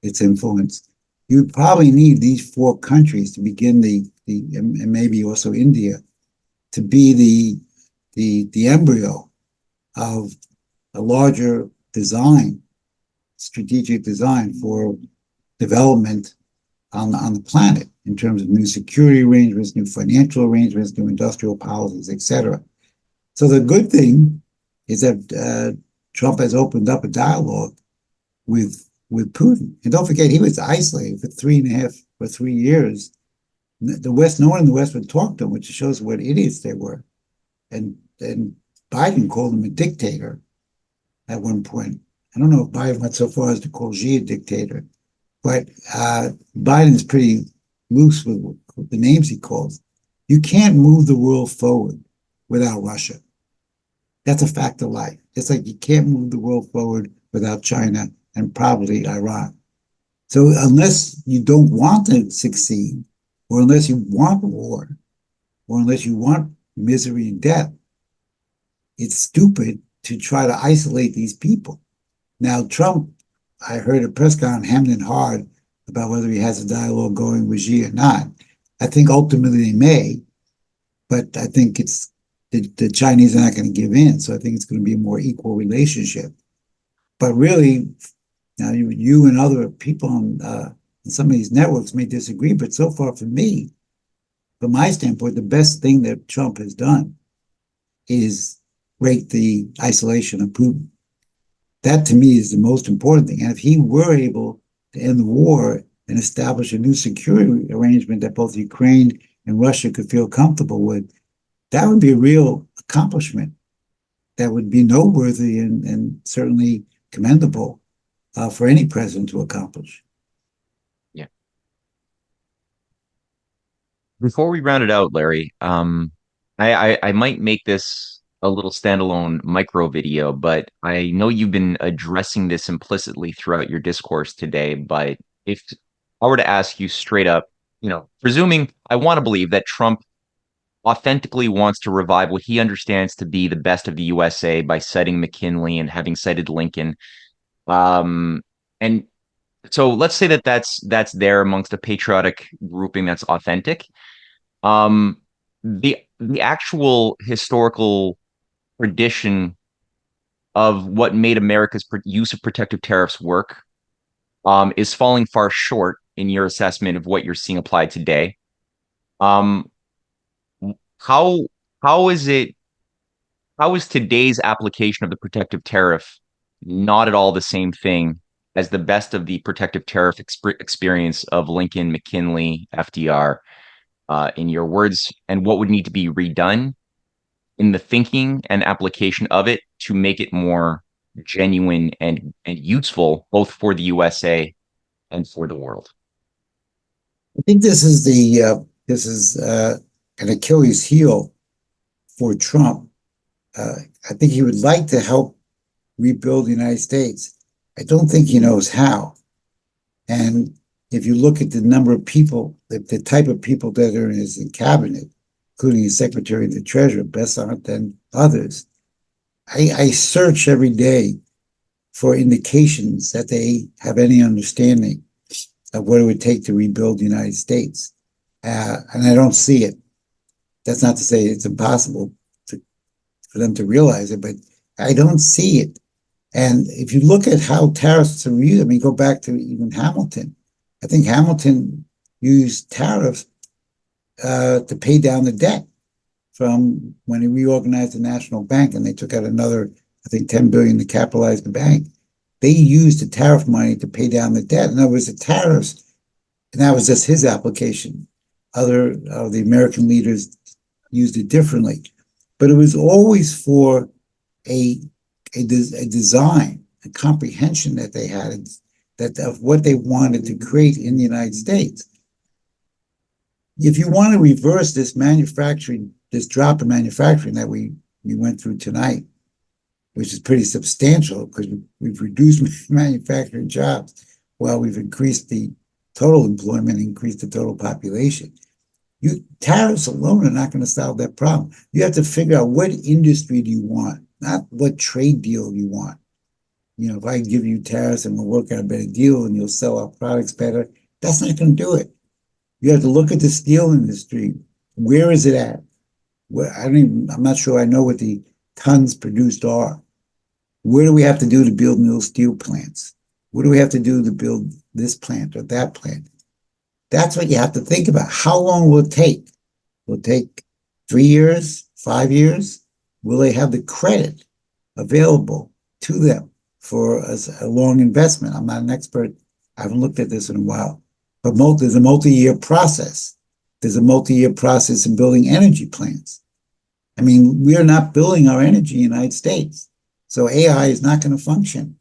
its influence. You probably need these four countries to begin and maybe also India, to be the embryo of a larger strategic design for development on the planet in terms of new security arrangements, new financial arrangements, new industrial policies, etc. So the good thing is that Trump has opened up a dialogue with Putin. And don't forget, he was isolated for 3 years. No one in the West would talk to him, which shows what idiots they were. And Biden called him a dictator at one point. I don't know if Biden went so far as to call Xi a dictator, but Biden's pretty loose with the names he calls. You can't move the world forward without Russia. That's a fact of life. It's like you can't move the world forward without China and probably Iran. So unless you don't want to succeed, or unless you want war, or unless you want misery and death, it's stupid to try to isolate these people. Now, Trump, I heard a press conference hemmed and hard about whether he has a dialogue going with Xi or not. I think ultimately they may, but I think the Chinese are not going to give in. So I think it's going to be a more equal relationship. But really, now you and other people on some of these networks may disagree, but so far for me, from my standpoint, the best thing that Trump has done is break the isolation of Putin. That to me is the most important thing. And if he were able to end the war and establish a new security arrangement that both Ukraine and Russia could feel comfortable with, that would be a real accomplishment that would be noteworthy and certainly commendable for any president to accomplish. Yeah. Before we round it out, Larry, I might make this a little standalone micro video, but I know you've been addressing this implicitly throughout your discourse today. But if I were to ask you straight up, presuming I want to believe that Trump authentically wants to revive what he understands to be the best of the USA by citing McKinley and having cited Lincoln. And so let's say that that's there amongst a patriotic grouping that's authentic. Um, the actual historical tradition of what made America's use of protective tariffs work is falling far short in your assessment of what you're seeing applied today. Um, how how is it how is today's application of the protective tariff not at all the same thing as the best of the protective tariff experience of Lincoln, McKinley, FDR, in your words, and what would need to be redone in the thinking and application of it to make it more genuine and useful both for the USA and for the world? I think this is an Achilles heel for Trump. I think he would like to help rebuild the United States. I don't think he knows how. And if you look at the number of people, the type of people that are in his cabinet, including his Secretary of the Treasury, Bessant and others, I search every day for indications that they have any understanding of what it would take to rebuild the United States. And I don't see it. That's not to say it's impossible for them to realize it, but I don't see it. And if you look at how tariffs are used, I mean, go back to even Hamilton. I think Hamilton used tariffs to pay down the debt from when he reorganized the National Bank and they took out another, I think, $10 billion to capitalize the bank. They used the tariff money to pay down the debt. In other words, the tariffs, and that was just his application. Other of the American leaders used it differently. But it was always for a design, a comprehension that they had of what they wanted to create in the United States. If you want to reverse this drop in manufacturing that we went through tonight, which is pretty substantial because we've reduced manufacturing jobs while we've increased the total employment, increased the total population. Tariffs alone are not going to solve that problem. You have to figure out what industry do you want, not what trade deal you want. If I give you tariffs and we'll work out a better deal and you'll sell our products better, that's not going to do it. You have to look at the steel industry. Where is it at? I'm not sure I know what the tons produced are. Where do we have to do to build new steel plants? What do we have to do to build this plant or that plant? That's what you have to think about. How long will it take? Will it take 3 years, 5 years? Will they have the credit available to them for a long investment? I'm not an expert. I haven't looked at this in a while. But there's a multi-year process. There's a multi-year process in building energy plants. I mean, we are not building our energy in the United States. So AI is not going to function.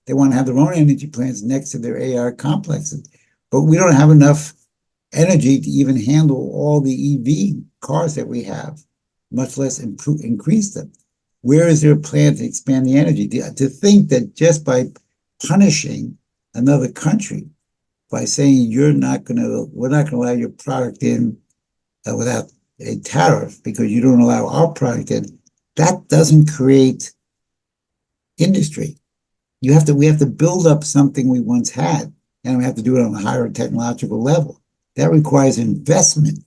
They want to have their own energy plants next to their AI complexes. But we don't have enough energy to even handle all the EV cars that we have, much less increase them. Where is there a plan to expand the energy? To think that just by punishing another country, by saying we're not going to allow your product in without a tariff because you don't allow our product in, that doesn't create industry. We have to build up something we once had, and we have to do it on a higher technological level. That requires investment.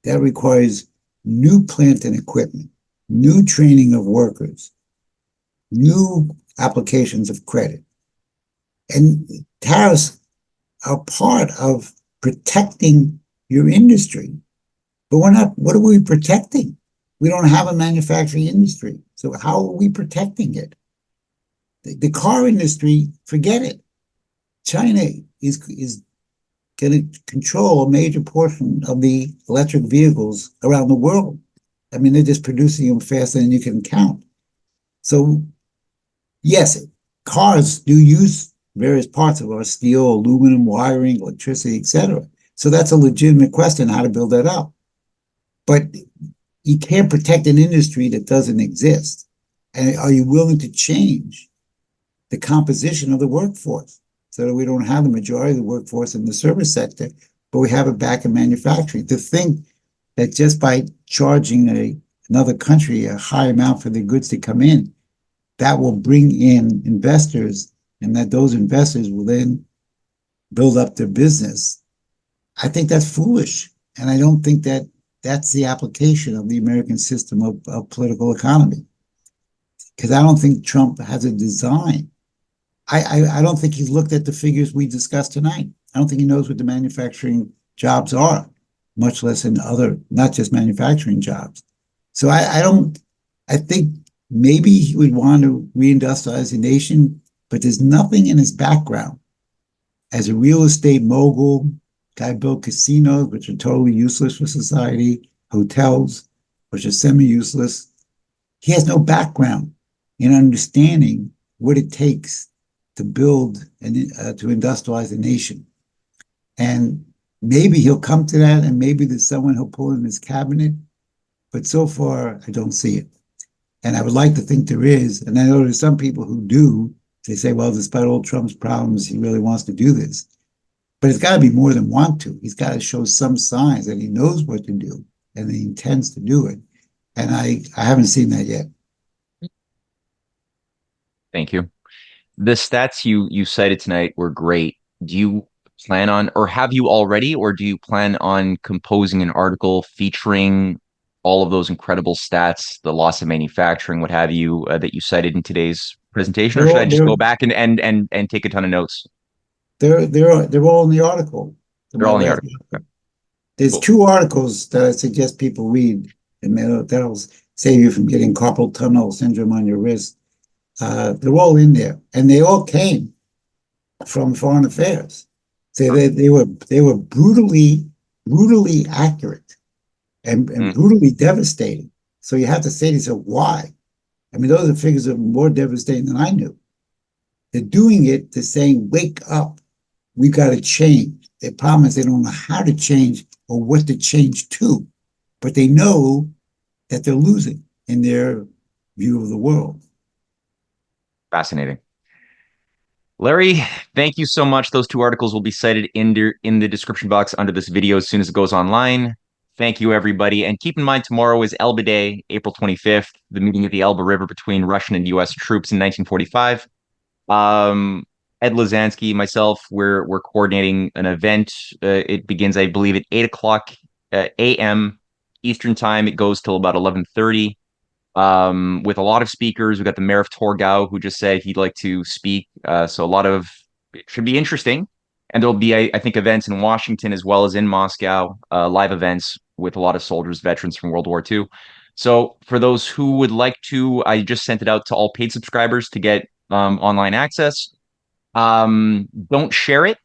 That requires new plant and equipment, new training of workers, new applications of credit. And tariffs are part of protecting your industry. But what are we protecting? We don't have a manufacturing industry. So how are we protecting it? The car industry, forget it. China is going to control a major portion of the electric vehicles around the world. I mean, they're just producing them faster than you can count. So yes, cars do use various parts of our steel, aluminum, wiring, electricity, etc. So that's a legitimate question, how to build that up. But you can't protect an industry that doesn't exist. And are you willing to change the composition of the workforce so that we don't have the majority of the workforce in the service sector, but we have it back in manufacturing? To think that just by charging another country a high amount for the goods to come in, that will bring in investors, and that those investors will then build up their business. I think that's foolish. And I don't think that that's the application of the American system of political economy. Because I don't think Trump has a design. I don't think he's looked at the figures we discussed tonight. I don't think he knows what the manufacturing jobs are, much less in other, not just manufacturing jobs. So I think maybe he would want to reindustrialize the nation, but there's nothing in his background. As a real estate mogul, guy built casinos, which are totally useless for society, hotels, which are semi-useless. He has no background in understanding what it takes to build and to industrialize a nation. And maybe he'll come to that, and maybe there's someone he'll pull in his cabinet, but so far I don't see it. And I would like to think there is, and I know there's some people who do. They say, well, despite all Trump's problems, he really wants to do this. But it's got to be more than want to. He's got to show some signs that he knows what to do and he intends to do it. And I haven't seen that yet. Thank you. The stats you cited tonight were great. Do you plan on, or have you already, or do you plan on composing an article featuring all of those incredible stats, the loss of manufacturing, what have you, that you cited in today's presentation, or should I just go back and take a ton of notes? They're all in the article. They're all in the article. Okay. There's Cool. 2 articles that I suggest people read, and that'll save you from getting carpal tunnel syndrome on your wrist. They're all in there, and they all came from Foreign Affairs. So they were brutally accurate and brutally devastating. So you have to say to yourself, why? I mean, those are figures that are more devastating than I knew. They're doing it to saying, wake up, we got to change. The problem is they don't know how to change or what to change to, but they know that they're losing in their view of the world. Fascinating. Larry, thank you so much. Those 2 articles will be cited in the description box under this video as soon as it goes online. Thank you, everybody. And keep in mind, tomorrow is Elba Day, April 25th, the meeting at the Elba River between Russian and U.S. troops in 1945. Ed Lozansky, myself, we're coordinating an event. It begins, I believe, at 8 o'clock a.m. Eastern time. It goes till about 11:30. With a lot of speakers. We've got the mayor of Torgau, who just said he'd like to speak. So it should be interesting. And there'll be, I think, events in Washington as well as in Moscow, live events with a lot of soldiers, veterans from World War II. So for those who would like to, I just sent it out to all paid subscribers to get online access. Don't share it.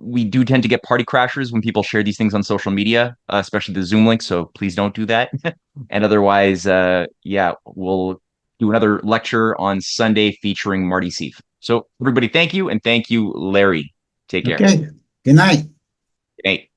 We do tend to get party crashers when people share these things on social media, especially the Zoom link. So please don't do that. And otherwise, we'll do another lecture on Sunday featuring Marty Seif. So everybody, thank you. And thank you, Larry. Take care. Okay. Good night. Good night.